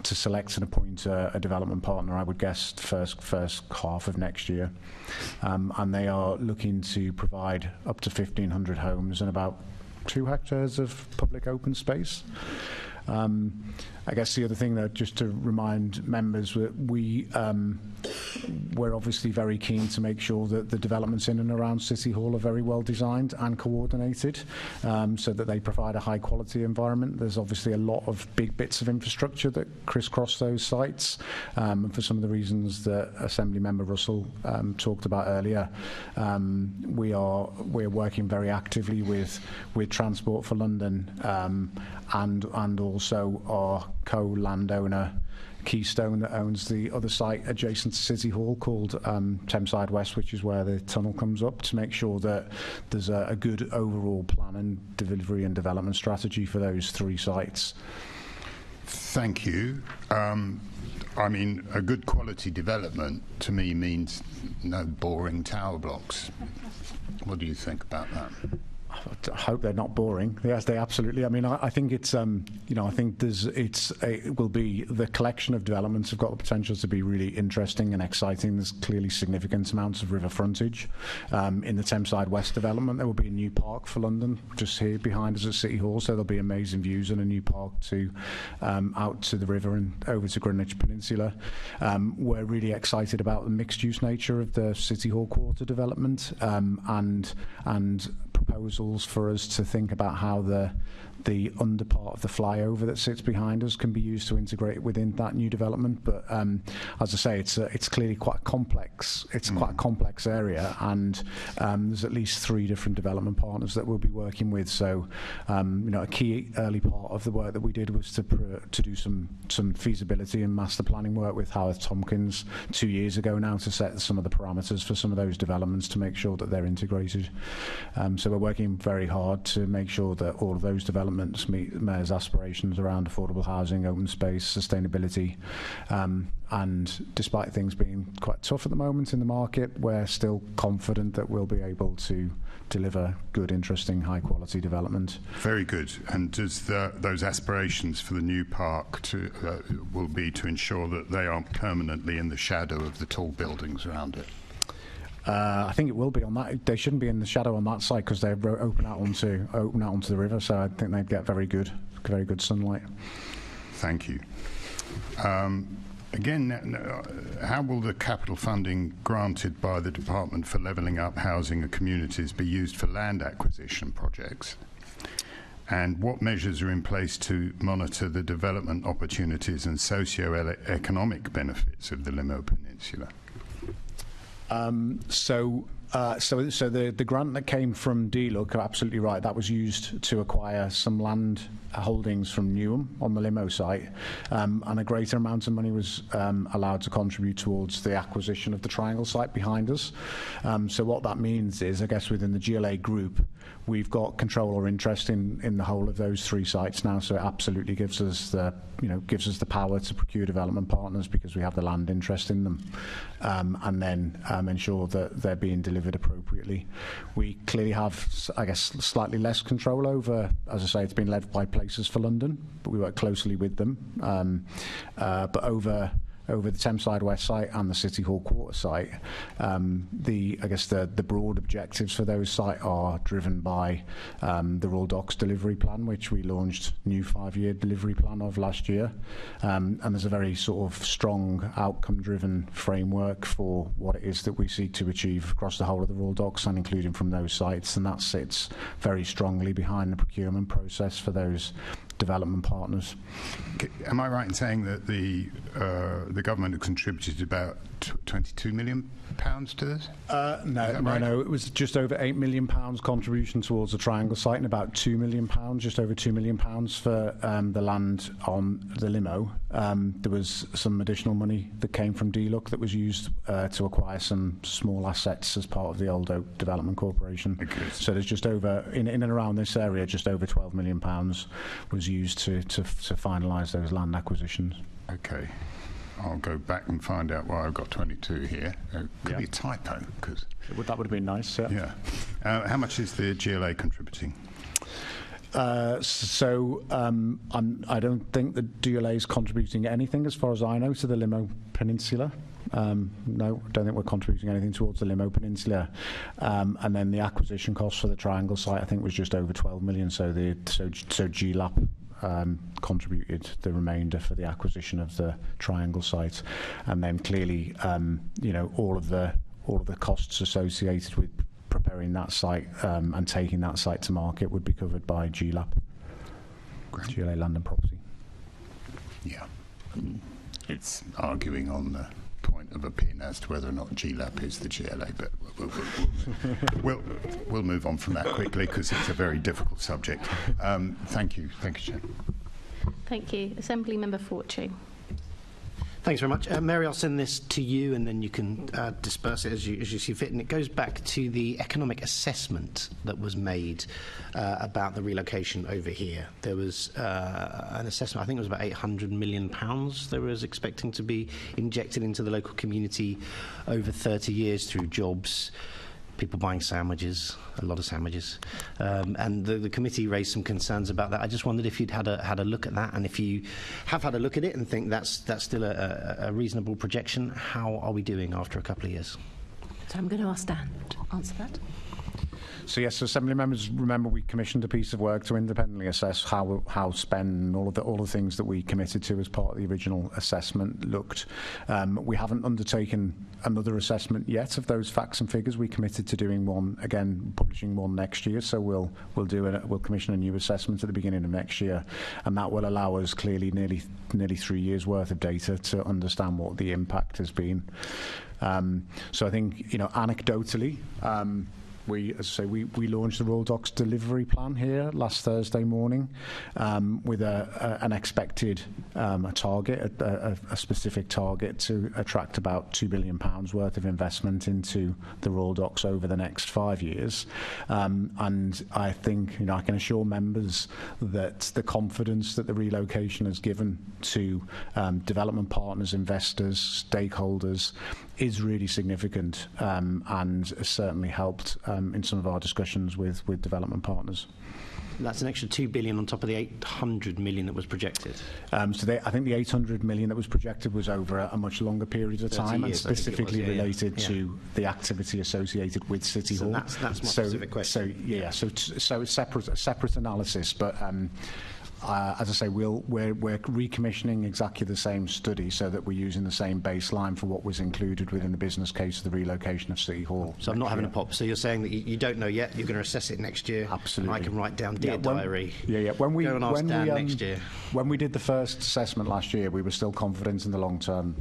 select and appoint a development partner, I would guess, first half of next year. And they are looking to provide up to 1,500 homes and about 2 hectares of public open space. I guess the other thing, that just to remind members, we're obviously very keen to make sure that the developments in and around City Hall are very well designed and coordinated, so that they provide a high quality environment. There's obviously a lot of big bits of infrastructure that crisscross those sites, and for some of the reasons that Assembly Member Russell talked about earlier, we're working very actively with Transport for London, and also our co-landowner Keystone, that owns the other site adjacent to City Hall called Thameside West, which is where the tunnel comes up, to make sure that there's a good overall plan and delivery and development strategy for those 3 sites. Thank you. I mean, a good quality development to me means no boring tower blocks. What do you think about that? I hope they're not boring. Yes, they absolutely. I mean, I think it's I think it will be, the collection of developments have got the potential to be really interesting and exciting. There's clearly significant amounts of river frontage. In the Thameside West development, there will be a new park for London just here behind us at City Hall, so there'll be amazing views and a new park to out to the river and over to Greenwich Peninsula. We're really excited about the mixed-use nature of the City Hall Quarter development, and proposals for us to think about how the under part of the flyover that sits behind us can be used to integrate within that new development. But as I say, it's clearly quite a complex. It's quite a complex area, and there's at least 3 different development partners that we'll be working with. So, a key early part of the work that we did was to do some feasibility and master planning work with Howard Tompkins 2 years ago now to set some of the parameters for some of those developments to make sure that they're integrated. So we're working very hard to make sure that all of those developments meet the Mayor's aspirations around affordable housing, open space, sustainability, and despite things being quite tough at the moment in the market, we're still confident that we'll be able to deliver good, interesting, high-quality development. Very good. And does those aspirations for the new park will be to ensure that they aren't permanently in the shadow of the tall buildings around it? I think it will be on that. They shouldn't be in the shadow on that side because they open out onto the river. So I think they'd get very good sunlight. Thank you. Again, how will the capital funding granted by the Department for Levelling Up Housing and Communities be used for land acquisition projects? And what measures are in place to monitor the development opportunities and socio-economic benefits of the Limo Peninsula? So the grant that came from DLUC, absolutely right, that was used to acquire some land holdings from Newham on the Limo site, and a greater amount of money was allowed to contribute towards the acquisition of the Triangle site behind us. So what that means is, I guess within the GLA Group, we've got control or interest in the whole of those 3 sites now, so it absolutely gives us the power to procure development partners because we have the land interest in them, and then ensure that they're being delivered appropriately. We clearly have, I guess, slightly less control over, as I say, it's been led by Places for London, but we work closely with them. But over the Thameside West site and the City Hall Quarter site, the broad objectives for those sites are driven by the Royal Docks delivery plan, which we launched new 5-year delivery plan of last year, and there's a very sort of strong outcome-driven framework for what it is that we seek to achieve across the whole of the Royal Docks and including from those sites, and that sits very strongly behind the procurement process for those development partners. Am I right in saying that the government has contributed about £22 million to this? No. It was just over £8 million contribution towards the Triangle site and about £2 million, just over £2 million for the land on the Limo. There was some additional money that came from DLUC that was used to acquire some small assets as part of the Old Oak Development Corporation. Okay. So there's just over, in and around this area, just over £12 million was used to finalise those land acquisitions. Okay. I'll go back and find out why I've got 22 here. Could be a typo. Cause that would have been nice. Yeah. How much is the GLA contributing? I don't think the GLA is contributing anything, as far as I know, to the Limo Peninsula. No, I don't think we're contributing anything towards the Limo Peninsula. And then the acquisition cost for the Triangle site, I think, was just over 12 million. So GLAP contributed the remainder for the acquisition of the Triangle site, and then clearly, all of the costs associated with preparing that site and taking that site to market would be covered by GLAP, GLA Land and Property. Yeah, it's arguing on the point of a pin as to whether or not GLAP is the GLA, but we'll move on from that quickly because it's a very difficult subject. Thank you, Chair. Thank you. Assembly Member Fortune. Thanks very much. Mary, I'll send this to you and then you can disperse it as you see fit. And it goes back to the economic assessment that was made about the relocation over here. There was an assessment, I think it was about £800 million that was expecting to be injected into the local community over 30 years through jobs, people buying sandwiches, a lot of sandwiches, and the committee raised some concerns about that. I just wondered if you'd had a look at that, and if you have had a look at it and think that's still a reasonable projection. How are we doing after a couple of years? So I'm going to ask Dan to answer that. So yes, Assembly members, remember we commissioned a piece of work to independently assess how spend and all the things that we committed to as part of the original assessment looked. We haven't undertaken another assessment yet of those facts and figures. We committed to doing one again, publishing one next year. So we'll commission a new assessment at the beginning of next year, and that will allow us clearly nearly 3 years worth of data to understand what the impact has been. So I think, anecdotally. We launched the Royal Docks delivery plan here last Thursday morning with an expected target, a specific target to attract about £2 billion worth of investment into the Royal Docks over the next 5 years. And I think, I can assure members that the confidence that the relocation has given to development partners, investors, stakeholders is really significant and has certainly helped in some of our discussions with development partners. That's an extra $2 billion on top of the $800 million that was projected. I think the $800 million that was projected was over a much longer period of time, and specifically related to the activity associated with City Hall. That's my specific question. So it's separate analysis, but. As I say, we're recommissioning exactly the same study so that we're using the same baseline for what was included within the business case of the relocation of City Hall. So I'm not having a pop. So you're saying that you don't know yet, you're going to assess it next year? Absolutely. And I can write down diary. When we, go and ask Dan next year. When we did the first assessment last year, we were still confident in the long-term,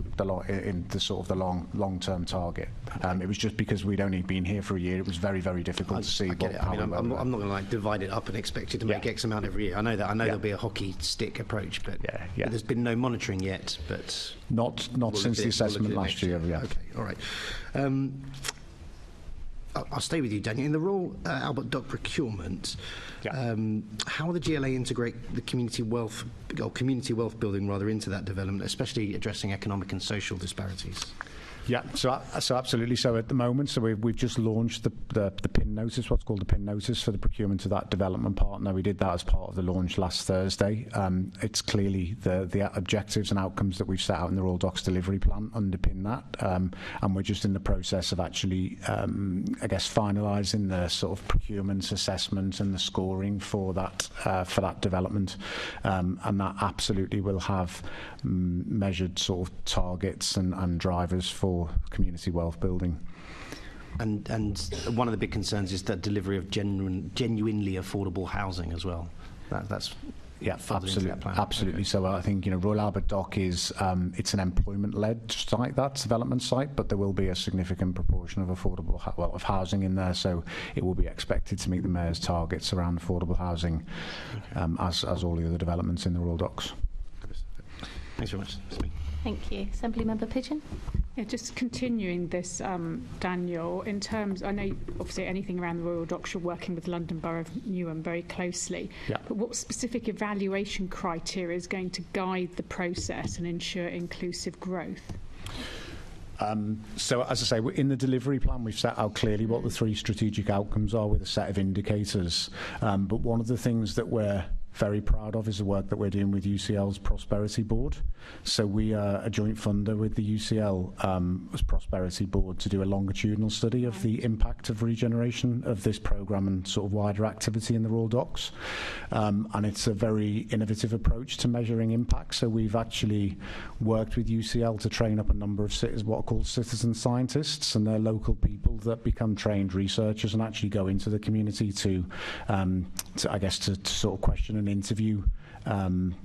in the sort of the long-term target. It was just because we'd only been here for a year, it was very, very difficult to see. I'm not going to divide it up and expect you to make X amount every year. I know that. There'll be a hockey stick approach, but there's been no monitoring yet. But not since the assessment last year. Yeah. Okay. All right. I'll stay with you, Daniel. In the Royal Albert Dock procurement, how will the GLA integrate the community wealth building into that development, especially addressing economic and social disparities? Yeah, so absolutely. So at the moment, we've just launched the PIN notice, what's called the PIN notice for the procurement of that development partner. We did that as part of the launch last Thursday. It's clearly the objectives and outcomes that we've set out in the Royal Docks delivery plan underpin that, and we're just in the process of actually, finalising the sort of procurement assessment and the scoring for that development, and that absolutely will have measured sort of targets and drivers for community wealth building. And one of the big concerns is the delivery of genuinely affordable housing as well. That's absolutely. Okay. So I think Royal Albert Dock is it's an employment-led site, that development site, but there will be a significant proportion of affordable of housing in there. So it will be expected to meet the Mayor's targets around affordable housing, as all the other developments in the Royal Docks. Thanks very much. Thank you. Assembly Member Pigeon. Yeah, just continuing this, Daniel, in terms, I know obviously anything around the Royal Docks, you're working with London Borough of Newham very closely, but what specific evaluation criteria is going to guide the process and ensure inclusive growth? So, as I say, in the delivery plan, we've set out clearly what the 3 strategic outcomes are with a set of indicators. But one of the things that we're very proud of is the work that we're doing with UCL's Prosperity Board. So we are a joint funder with the UCL Prosperity Board to do a longitudinal study of the impact of regeneration of this programme and sort of wider activity in the Royal Docks. And it's a very innovative approach to measuring impact. So we've actually worked with UCL to train up a number of what are called citizen scientists, and they're local people that become trained researchers and actually go into the community to sort of question and interview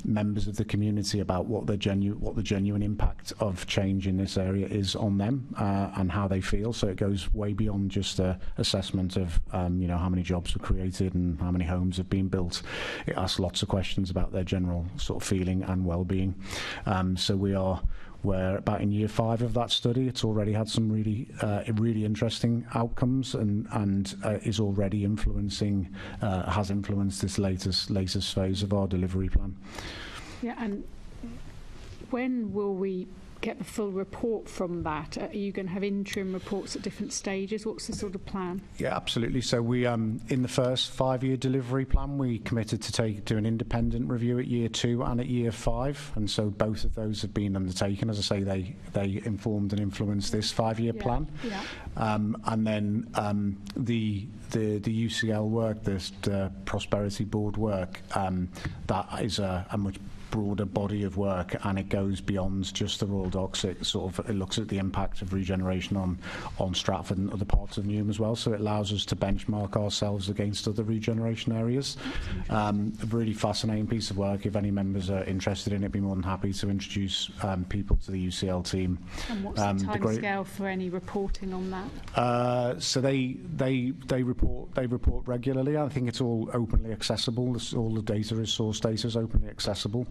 members of the community about what the genuine impact of change in this area is on them and how they feel. So it goes way beyond just an assessment of how many jobs were created and how many homes have been built. It asks lots of questions about their general sort of feeling and well-being. So we're about in year 5 of that study. It's already had some really interesting outcomes and is already has influenced this latest phase of our delivery plan. Yeah, and when will we get the full report from that? Are you going to have interim reports at different stages? What's the sort of plan? Yeah, absolutely. So we, in the first 5-year delivery plan, we committed to do an independent review at year 2 and at year 5, and so both of those have been undertaken. As I say, they informed and influenced this 5-year plan. Yeah. And then the UCL work, the Prosperity Board work, that is a much broader body of work, and it goes beyond just the Royal Docks. It looks at the impact of regeneration on Stratford and other parts of Newham as well, so it allows us to benchmark ourselves against other regeneration areas. A really fascinating piece of work. If any members are interested in it, I'd be more than happy to introduce people to the UCL team. And what's the timescale for any reporting on that? So they report regularly. I think it's all openly accessible. All the data is source data is openly accessible.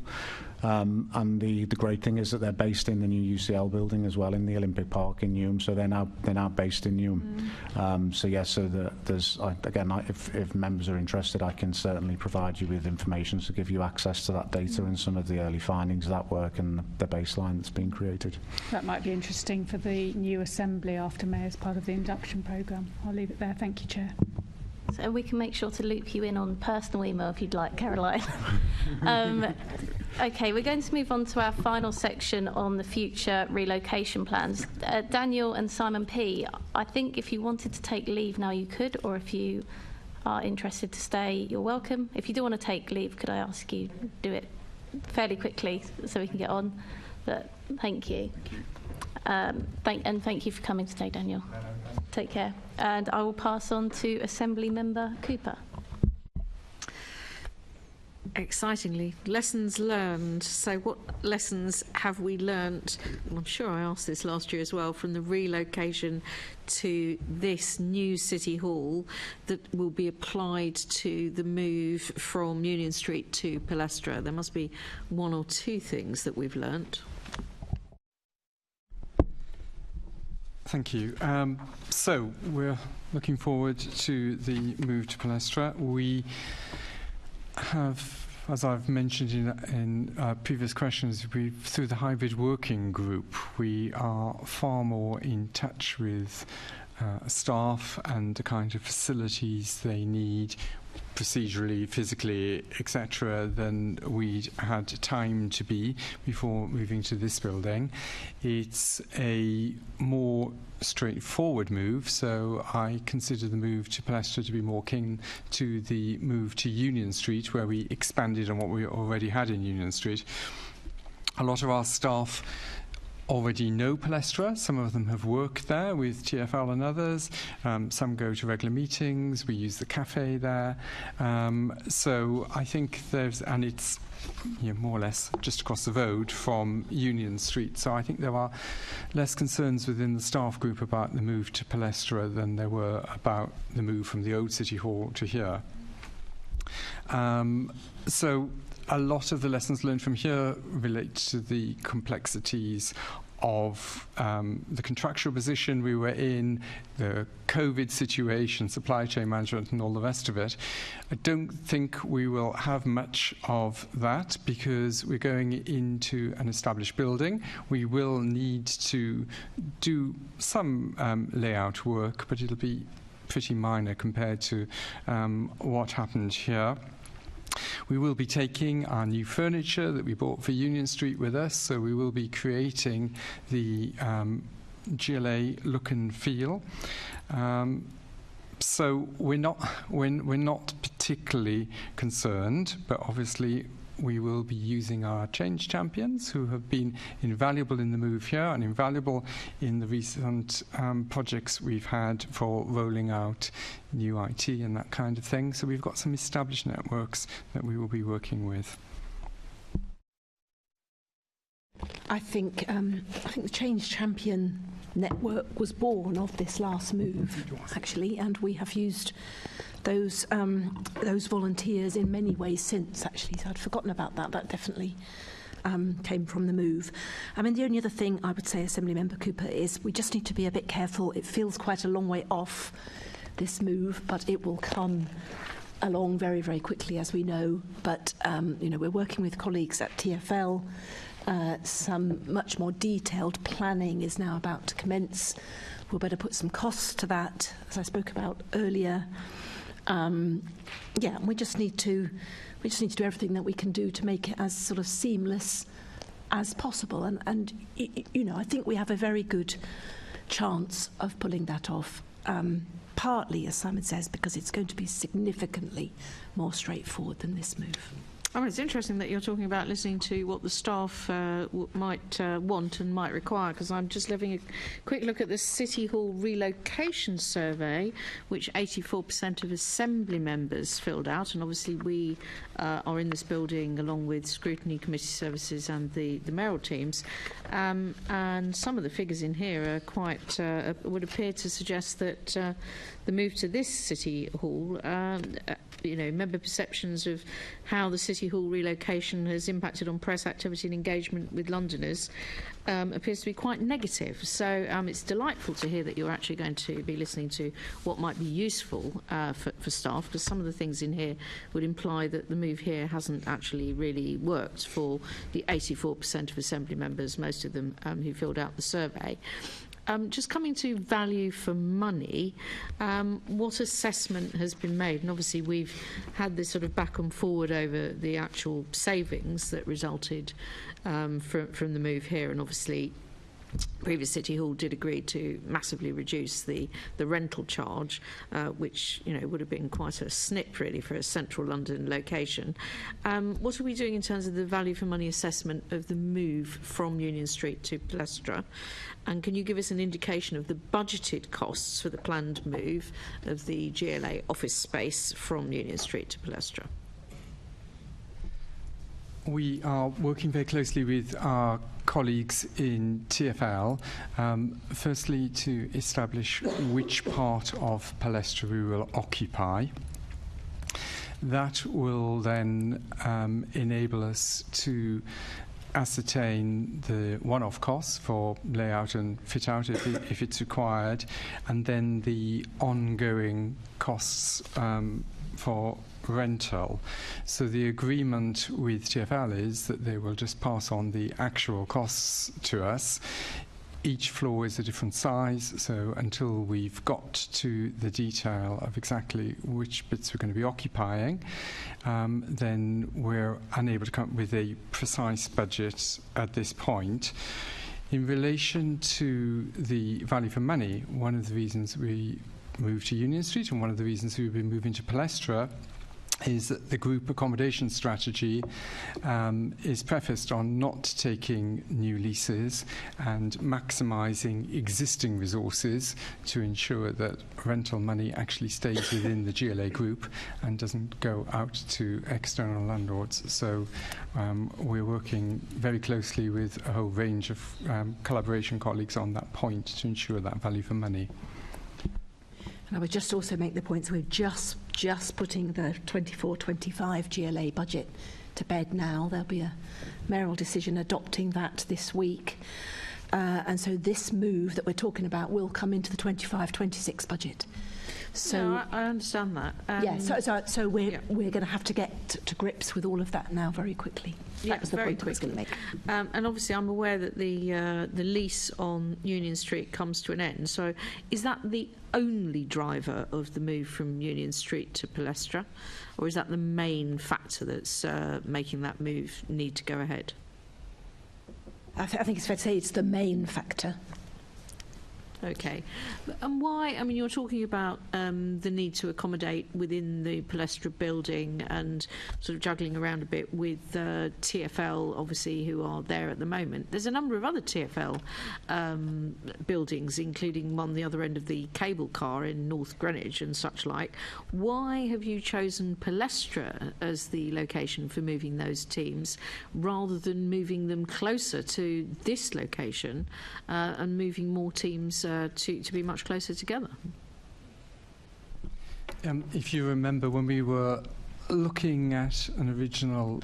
And the great thing is that they're based in the new UCL building as well, in the Olympic Park in Newham. So they're now based in Newham. So yes, there's again, if members are interested, I can certainly provide you with information to give you access to that data and some of the early findings of that work and the baseline that's been created. That might be interesting for the new assembly after May as part of the induction programme. I'll leave it there. Thank you, Chair. So we can make sure to loop you in on personal email if you'd like, Caroline. Okay, we're going to move on to our final section on the future relocation plans. Daniel and Simon P., I think if you wanted to take leave now you could, or if you are interested to stay, you're welcome. If you do want to take leave, could I ask you do it fairly quickly so we can get on? But thank you. Thank you for coming today, Daniel. Take care. And I will pass on to Assembly Member Cooper. Excitingly, lessons learned. So what lessons have we learnt, and I'm sure I asked this last year as well, from the relocation to this new City Hall that will be applied to the move from Union Street to Palestra? There must be one or two things that we've learnt. Thank you. So we're looking forward to the move to Palestra. We have, as I've mentioned in previous questions, through the hybrid working group, we are far more in touch with staff and the kind of facilities they need, procedurally, physically, etc., than we'd had time to be before moving to this building. It's a more straightforward move, so I consider the move to Palestra to be more akin to the move to Union Street, where we expanded on what we already had in Union Street. A lot of our staff already know Palestra. Some of them have worked there with TfL and others. Some go to regular meetings. We use the cafe there. So I think and it's more or less just across the road from Union Street. So I think there are less concerns within the staff group about the move to Palestra than there were about the move from the old City Hall to here. So a lot of the lessons learned from here relate to the complexities of the contractual position we were in, the COVID situation, supply chain management and all the rest of it. I don't think we will have much of that because we're going into an established building. We will need to do some layout work, but it'll be pretty minor compared to what happened here. We will be taking our new furniture that we bought for Union Street with us, so we will be creating the GLA look and feel. So we're not particularly concerned, but obviously we will be using our change champions who have been invaluable in the move here and invaluable in the recent projects we've had for rolling out new IT and that kind of thing. So we've got some established networks that we will be working with. I think the Change Champion network was born of this last move, actually, and we have used those volunteers in many ways since, actually. So I'd forgotten about that. That definitely came from the move. I mean, the only other thing I would say, Assembly Member Cooper, is we just need to be a bit careful. It feels quite a long way off, this move, but it will come along very, very quickly, as we know. But, we're working with colleagues at TfL some much more detailed planning is now about to commence. We'll better put some costs to that, as I spoke about earlier. Yeah, we just need to do everything that we can do to make it as sort of seamless as possible. And you know, I think we have a very good chance of pulling that off. Partly, as Simon says, because it's going to be significantly more straightforward than this move. I mean, it's interesting that you're talking about listening to what the staff might want and might require, because I'm just having a quick look at the City Hall relocation survey, which 84% of Assembly members filled out, and obviously we are in this building along with Scrutiny Committee Services and the mayoral teams, and some of the figures in here are quite would appear to suggest that the move to this City Hall, you know, member perceptions of how the City Hall relocation has impacted on press activity and engagement with Londoners appears to be quite negative. So it's delightful to hear that you're actually going to be listening to what might be useful for staff, because some of the things in here would imply that the move here hasn't actually really worked for the 84% of Assembly members, most of them who filled out the survey. Just coming to value for money, what assessment has been made? And obviously we've had this sort of back and forward over the actual savings that resulted from the move here, and obviously previous City Hall did agree to massively reduce the rental charge, which, you know, would have been quite a snip really for a central London location. What are we doing in terms of the value for money assessment of the move from Union Street to Palestra? And can you give us an indication of the budgeted costs for the planned move of the GLA office space from Union Street to Palestra? We are working very closely with our colleagues in TfL, firstly to establish which part of Palestra we will occupy. That will then enable us to ascertain the one-off costs for layout and fit out if it's required, and then the ongoing costs for rental. So the agreement with TfL is that they will just pass on the actual costs to us. Each floor is a different size, so until we've got to the detail of exactly which bits we're going to be occupying, then we're unable to come up with a precise budget at this point. In relation to the value for money, one of the reasons we moved to Union Street and one of the reasons we've been moving to Palestra is that the group accommodation strategy is prefaced on not taking new leases and maximising existing resources to ensure that rental money actually stays within the GLA Group and doesn't go out to external landlords. So we're working very closely with a whole range of collaboration colleagues on that point to ensure that value for money. And I would just also make the point, so we're just putting the 24-25 GLA budget to bed now. There'll be a mayoral decision adopting that this week. And so this move that we're talking about will come into the 25-26 budget. So no, I understand that. Yeah, so we're going to have to get to grips with all of that now very quickly. Yeah, that was the point I was going to make. And obviously I'm aware that the lease on Union Street comes to an end. So is that the only driver of the move from Union Street to Palestra, or is that the main factor that's making that move need to go ahead? I think it's fair to say it's the main factor. Okay. And why, I mean, you're talking about the need to accommodate within the Palestra building and sort of juggling around a bit with TfL, obviously, who are there at the moment. There's a number of other TfL buildings, including one the other end of the cable car in North Greenwich and such like. Why have you chosen Palestra as the location for moving those teams rather than moving them closer to this location and moving more teams to be much closer together? If you remember, when we were looking at an original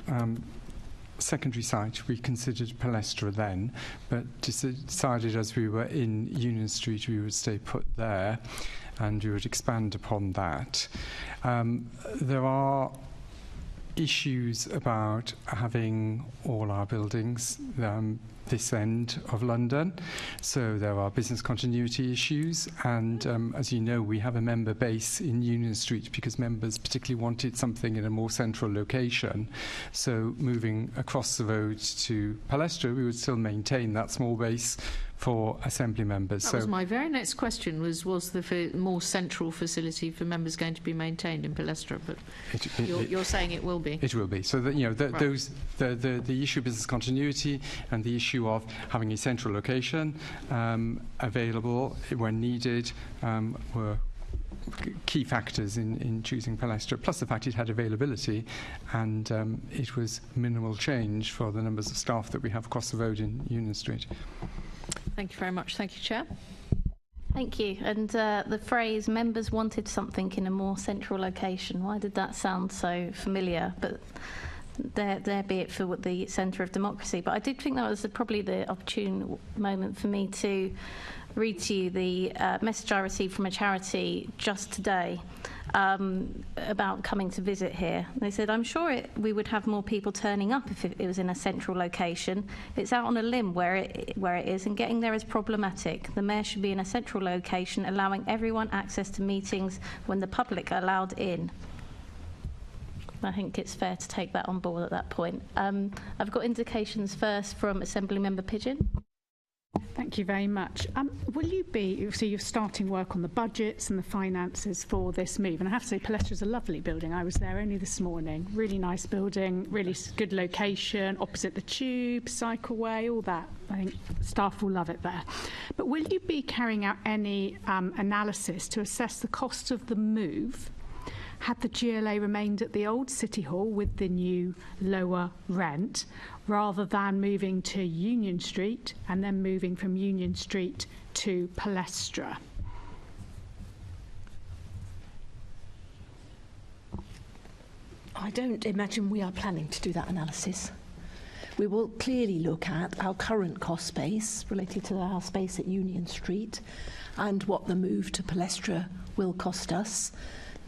secondary site, we considered Palestra then, but decided as we were in Union Street we would stay put there and we would expand upon that. There are issues about having all our buildings this end of London. So there are business continuity issues, and as you know, we have a member base in Union Street because members particularly wanted something in a more central location. So moving across the road to Palestra, we would still maintain that small base for Assembly members. That was my very next question, was the more central facility for members going to be maintained in Palestra? But you're saying it will be. It will be. So that, you know, Right. the issue of business continuity and the issue of having a central location available when needed were key factors in choosing Palestra, plus the fact it had availability, and it was minimal change for the numbers of staff that we have across the road in Union Street. Thank you very much. Thank you, Chair. Thank you. And the phrase "members wanted something in a more central location," why did that sound so familiar? But there be it for the centre of democracy. But I did think that was probably the opportune moment for me to read to you the message I received from a charity just today about coming to visit here. They said, "I'm sure we would have more people turning up if it was in a central location. It's out on a limb where it is, and getting there is problematic. The mayor should be in a central location, allowing everyone access to meetings when the public are allowed in." I think it's fair to take that on board at that point. I've got indications first from Assembly Member Pigeon. Thank you very much. Will you be, so you're starting work on the budgets and the finances for this move, and I have to say Palestra is a lovely building. I was there only this morning. Really nice building, really good location, opposite the tube, cycleway, all that. I think staff will love it there. But will you be carrying out any analysis to assess the cost of the move had the GLA remained at the old City Hall with the new lower rent, rather than moving to Union Street and then moving from Union Street to Palestra? I don't imagine we are planning to do that analysis. We will clearly look at our current cost base related to our space at Union Street and what the move to Palestra will cost us,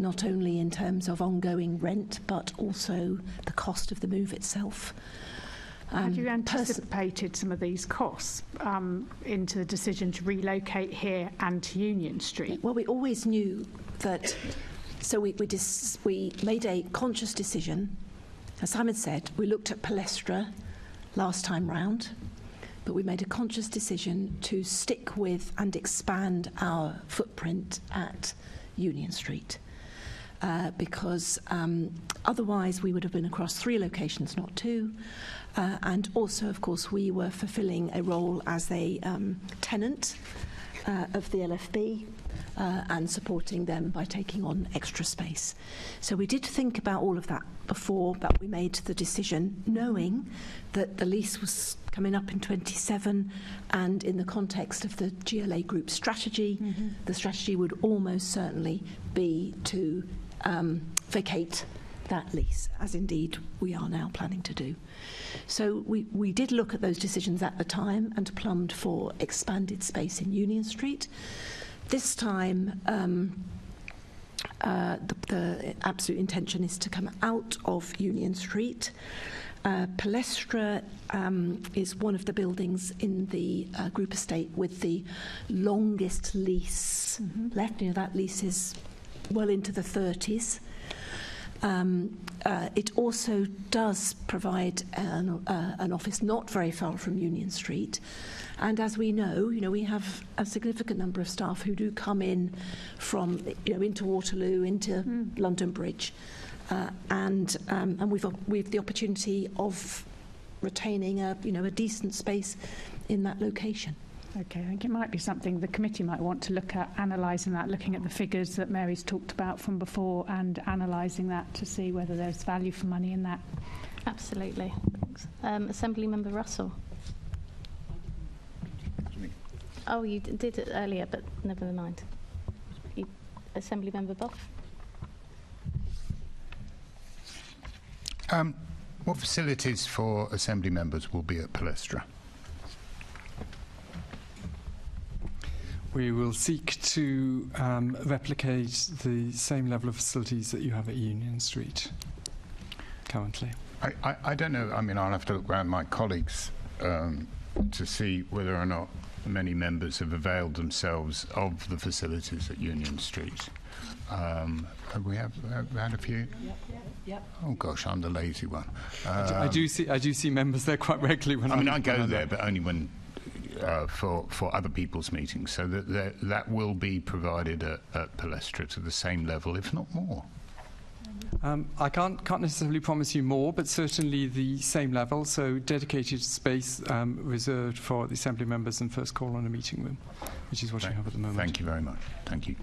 not only in terms of ongoing rent, but also the cost of the move itself. Have you anticipated some of these costs into the decision to relocate here and to Union Street? Well, we always knew that, so we made a conscious decision. As Simon said, we looked at Palestra last time round, but we made a conscious decision to stick with and expand our footprint at Union Street. Because otherwise we would have been across 3 locations, not 2. And also, of course, we were fulfilling a role as a tenant of the LFB and supporting them by taking on extra space. So we did think about all of that before, but we made the decision knowing that the lease was coming up in 27, and in the context of the GLA Group strategy, the strategy would almost certainly be to vacate that lease, as indeed we are now planning to do. So we did look at those decisions at the time and plumbed for expanded space in Union Street. This time the absolute intention is to come out of Union Street. Palestra is one of the buildings in the group estate with the longest lease left. You know, that lease is well into the 30s. It also does provide an office not very far from Union Street, and as we know, we have a significant number of staff who do come in from, into Waterloo, into London Bridge, and we've the opportunity of retaining a decent space in that location. Okay, I think it might be something the committee might want to look at, analysing that, looking at the figures that Mary's talked about from before and analysing that to see whether there's value for money in that. Absolutely. Thanks. Assembly Member Russell. Oh, you did it earlier, but never mind. Assembly Member Buff. What facilities for Assembly members will be at Palestra? We will seek to replicate the same level of facilities that you have at Union Street. currently. I don't know. I mean, I'll have to look around my colleagues to see whether or not many members have availed themselves of the facilities at Union Street. Have we had a few? Yep. Oh gosh, I'm the lazy one. I do see members there quite regularly when I go there, but only when for other people's meetings. So that will be provided at Palestra to the same level, if not more. I can't necessarily promise you more, but certainly the same level. So dedicated space reserved for the Assembly members and first call on a meeting room, which is what you have at the moment. Thank you very much. Thank you.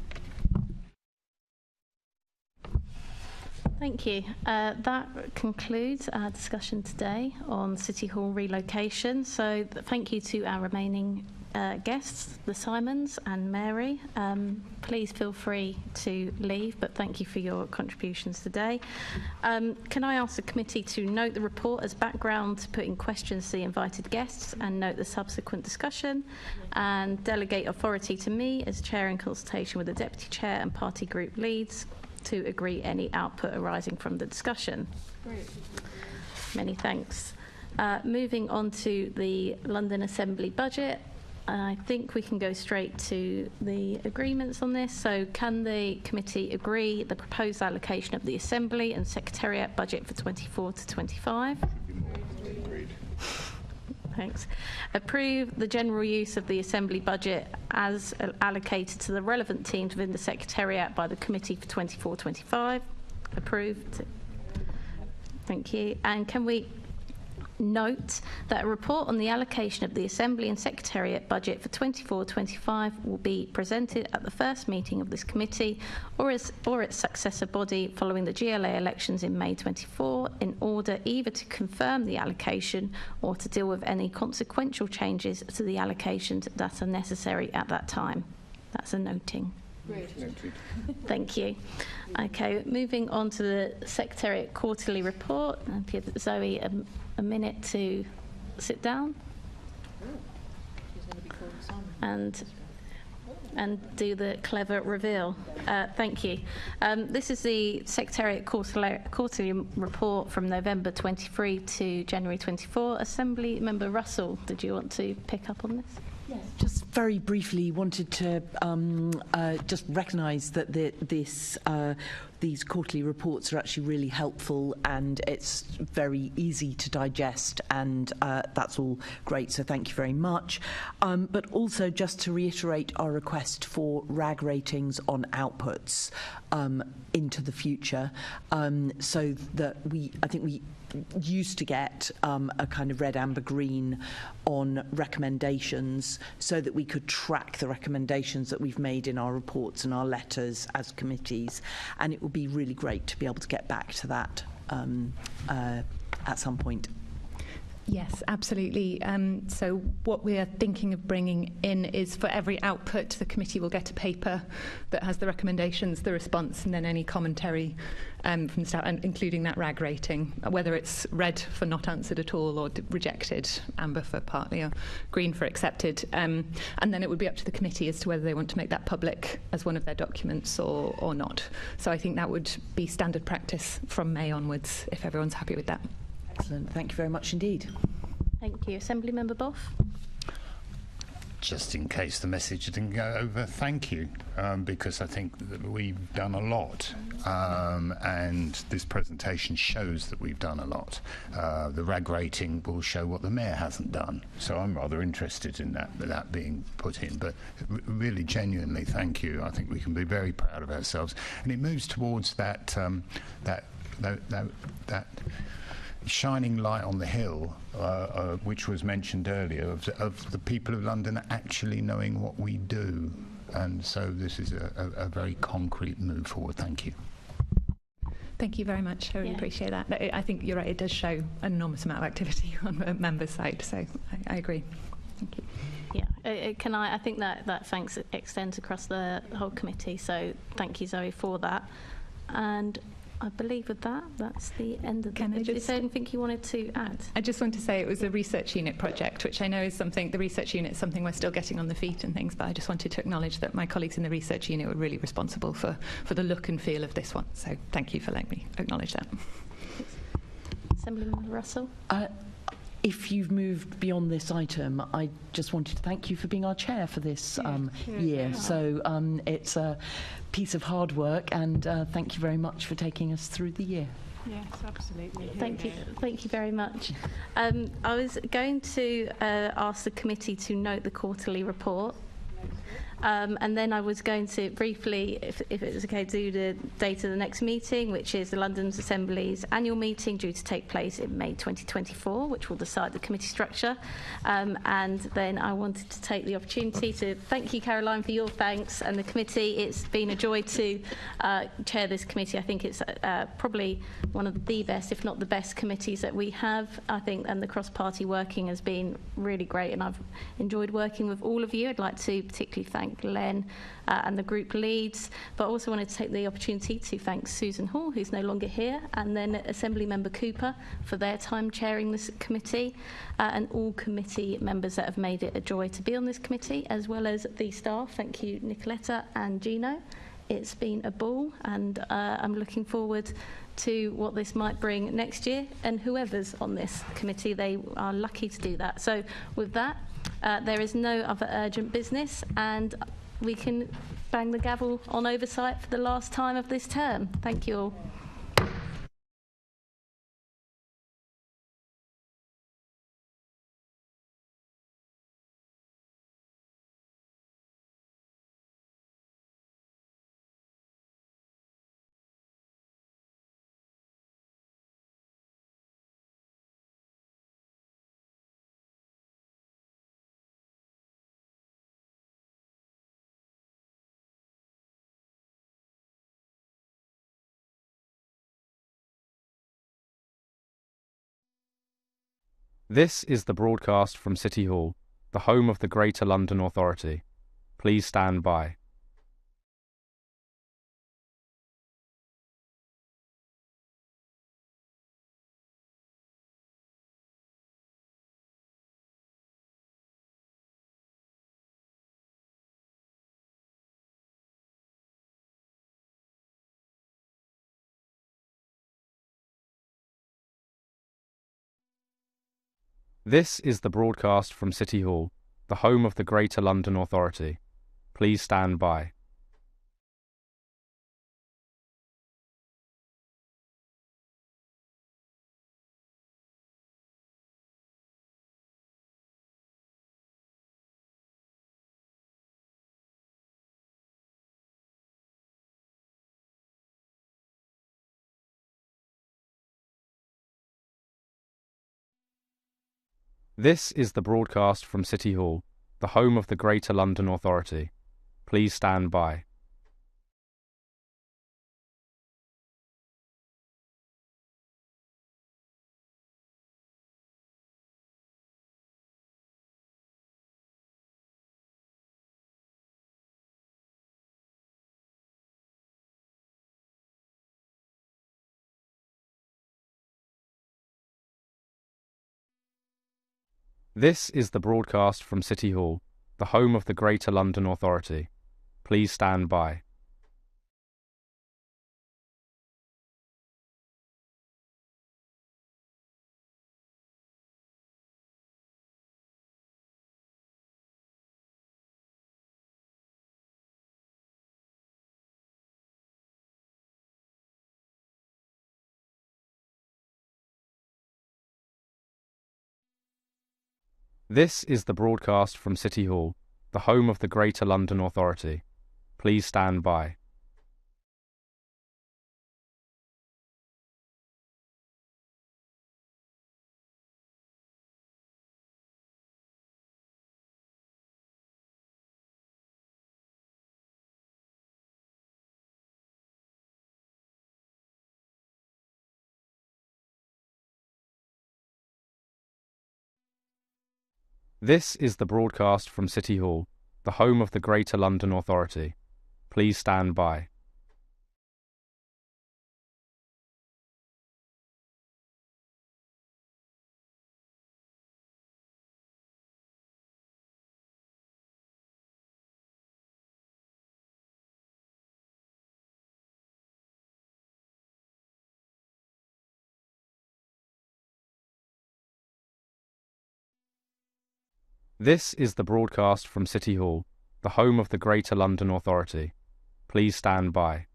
Thank you. That concludes our discussion today on City Hall relocation. So thank you to our remaining guests, the Simons and Mary. Please feel free to leave, but thank you for your contributions today. Can I ask the committee to note the report as background to put in questions to the invited guests and note the subsequent discussion, and delegate authority to me as chair in consultation with the deputy chair and party group leads to agree any output arising from the discussion. Great. Many thanks. Moving on to the London Assembly budget, I think we can go straight to the agreements on this. So can the committee agree the proposed allocation of the Assembly and Secretariat budget for 24 to 25? Agreed. Thanks. Approve the general use of the Assembly budget as allocated to the relevant teams within the Secretariat by the committee for 24-25. Approved. Thank you. And can we note that a report on the allocation of the Assembly and Secretariat budget for 24-25 will be presented at the first meeting of this committee or its successor body following the GLA elections in May 24, in order either to confirm the allocation or to deal with any consequential changes to the allocations that are necessary at that time. That's a noting. Great. Thank you. Okay, moving on to the Secretariat quarterly report. I'll give Zoe a minute to sit down and do the clever reveal. Thank you. This is the Secretariat quarterly report from November 23 to January 24. Assembly Member Russell, did you want to pick up on this? Yes. Just very briefly wanted to just recognise that these quarterly reports are actually really helpful, and it's very easy to digest, and that's all great, so thank you very much. But also just to reiterate our request for RAG ratings on outputs into the future, so that I think we used to get a kind of red, amber, green on recommendations, so that we could track the recommendations that we've made in our reports and our letters as committees, and it would be really great to be able to get back to that at some point. Yes, absolutely. So what we are thinking of bringing in is, for every output, the committee will get a paper that has the recommendations, the response, and then any commentary from the staff, and including that RAG rating, whether it's red for not answered at all or rejected, amber for partly, or green for accepted. And then it would be up to the committee as to whether they want to make that public as one of their documents or not. So I think that would be standard practice from May onwards, if everyone's happy with that. Excellent. Thank you very much indeed. Thank you. Assembly Member Boff. Just in case the message didn't go over, thank you, because I think that we've done a lot, and this presentation shows that we've done a lot. The RAG rating will show what the Mayor hasn't done, so I'm rather interested in that being put in. But really, genuinely, thank you. I think we can be very proud of ourselves, and it moves towards that shining light on the hill, which was mentioned earlier, of the people of London actually knowing what we do. And so this is a very concrete move forward. Thank you. Thank you very much. I really appreciate that. I think you're right, it does show an enormous amount of activity on a member's side, so I agree. Thank you. Yeah, I think that thanks extends across the whole committee, so thank you, Zoe, for that. And I believe with that's the end of the... Is there anything you wanted to add? I just want to say it was a research unit project, which I know is something, the research unit is something we're still getting on the feet and things, but I just wanted to acknowledge that my colleagues in the research unit were really responsible for the look and feel of this one. So thank you for letting me acknowledge that. Assemblymember Russell. If you've moved beyond this item, I just wanted to thank you for being our chair for this year. So it's a piece of hard work, and thank you very much for taking us through the year. Yes, absolutely. Thank you very much. I was going to ask the committee to note the quarterly report. And then I was going to briefly, if it was okay, do the date of the next meeting, which is the London Assembly's annual meeting due to take place in May 2024, which will decide the committee structure. And then I wanted to take the opportunity to thank you, Caroline, for your thanks, and the committee. It's been a joy to chair this committee. I think it's probably one of the best, if not the best, committees that we have, I think, and the cross-party working has been really great, and I've enjoyed working with all of you. I'd like to particularly thank Len and the group leads, but I also wanted to take the opportunity to thank Susan Hall, who's no longer here, and then Assemblymember Cooper for their time chairing this committee, and all committee members that have made it a joy to be on this committee, as well as the staff. Thank you, Nicoletta and Gino. It's been a ball, and I'm looking forward to what this might bring next year, and whoever's on this committee, they are lucky to do that. So with that, there is no other urgent business, and we can bang the gavel on oversight for the last time of this term. Thank you all. This is the broadcast from City Hall, the home of the Greater London Authority. Please stand by. This is the broadcast from City Hall, the home of the Greater London Authority. Please stand by. This is the broadcast from City Hall, the home of the Greater London Authority. Please stand by. This is the broadcast from City Hall, the home of the Greater London Authority. Please stand by. This is the broadcast from City Hall, the home of the Greater London Authority. Please stand by. This is the broadcast from City Hall, the home of the Greater London Authority. Please stand by. This is the broadcast from City Hall, the home of the Greater London Authority. Please stand by.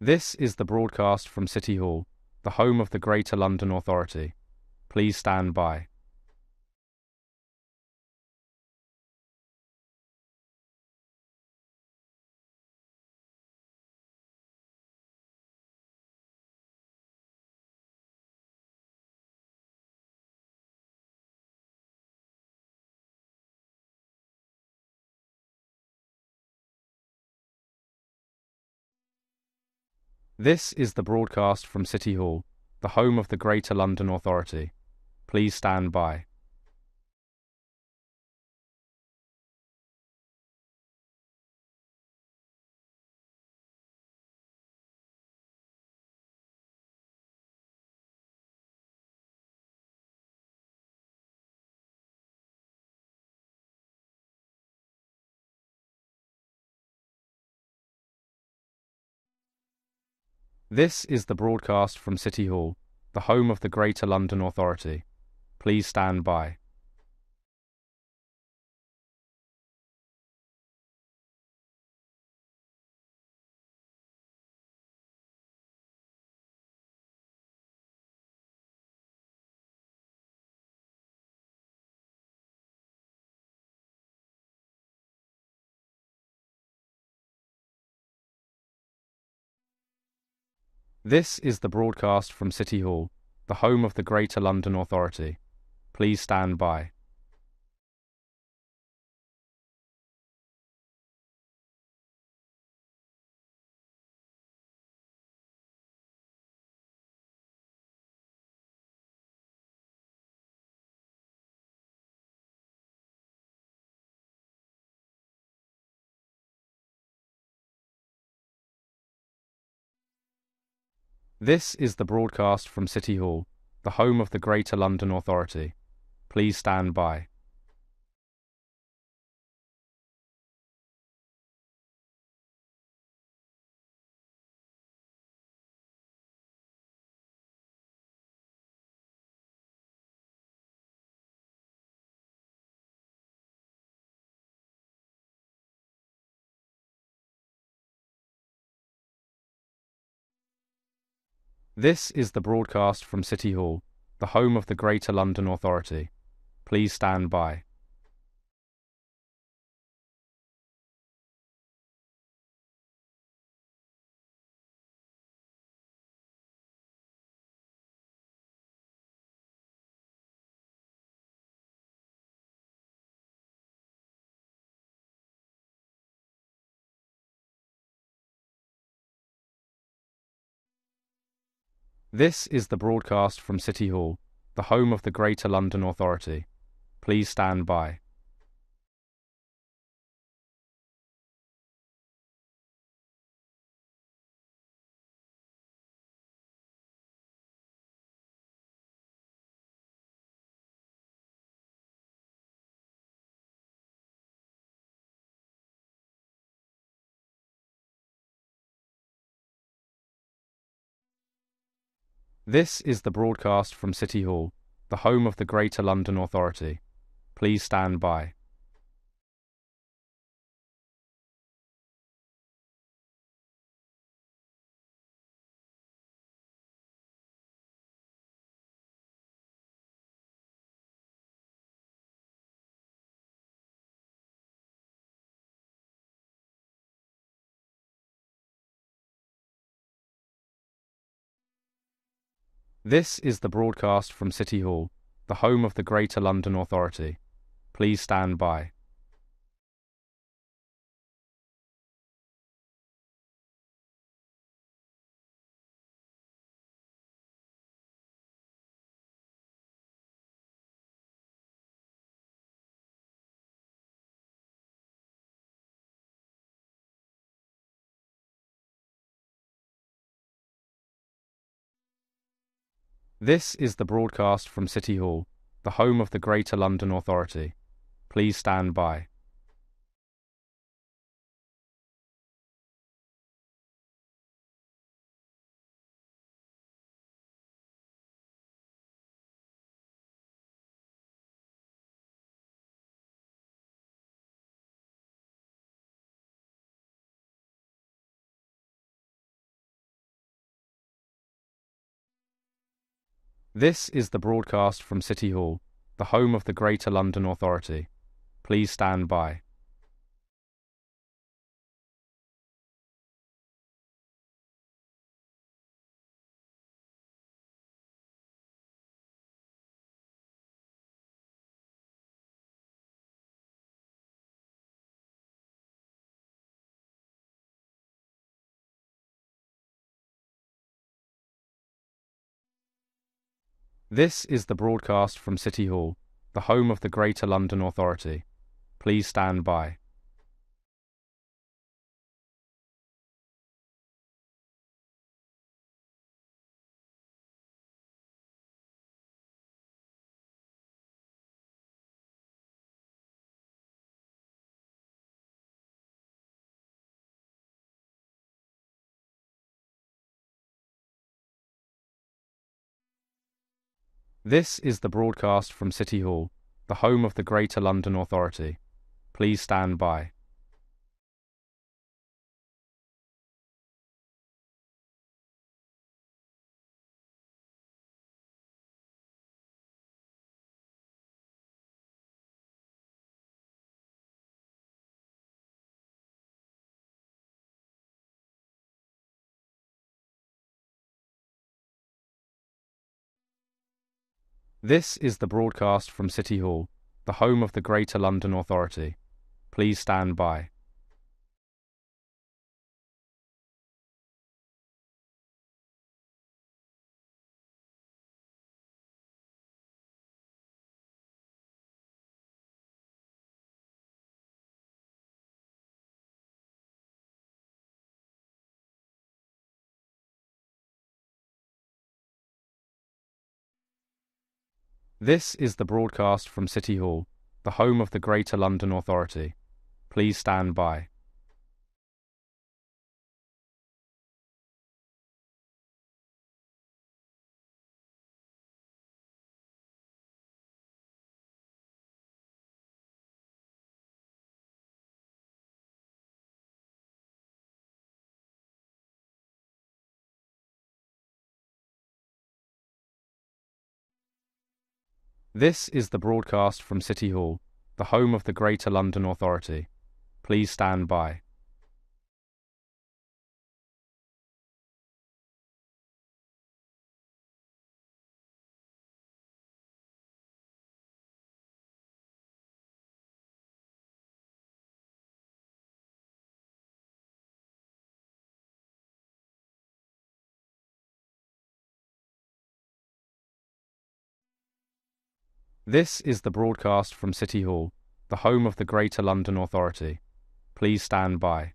This is the broadcast from City Hall, the home of the Greater London Authority. Please stand by. This is the broadcast from City Hall, the home of the Greater London Authority. Please stand by. This is the broadcast from City Hall, the home of the Greater London Authority. Please stand by. This is the broadcast from City Hall, the home of the Greater London Authority. Please stand by. This is the broadcast from City Hall, the home of the Greater London Authority. Please stand by. This is the broadcast from City Hall, the home of the Greater London Authority. Please stand by. This is the broadcast from City Hall, the home of the Greater London Authority. Please stand by. This is the broadcast from City Hall, the home of the Greater London Authority. Please stand by. This is the broadcast from City Hall, the home of the Greater London Authority. Please stand by. This is the broadcast from City Hall, the home of the Greater London Authority. Please stand by. This is the broadcast from City Hall, the home of the Greater London Authority. Please stand by. This is the broadcast from City Hall, the home of the Greater London Authority. Please stand by. This is the broadcast from City Hall, the home of the Greater London Authority. Please stand by. This is the broadcast from City Hall, the home of the Greater London Authority. Please stand by. This is the broadcast from City Hall, the home of the Greater London Authority. Please stand by. This is the broadcast from City Hall, the home of the Greater London Authority. Please stand by. This is the broadcast from City Hall, the home of the Greater London Authority. Please stand by.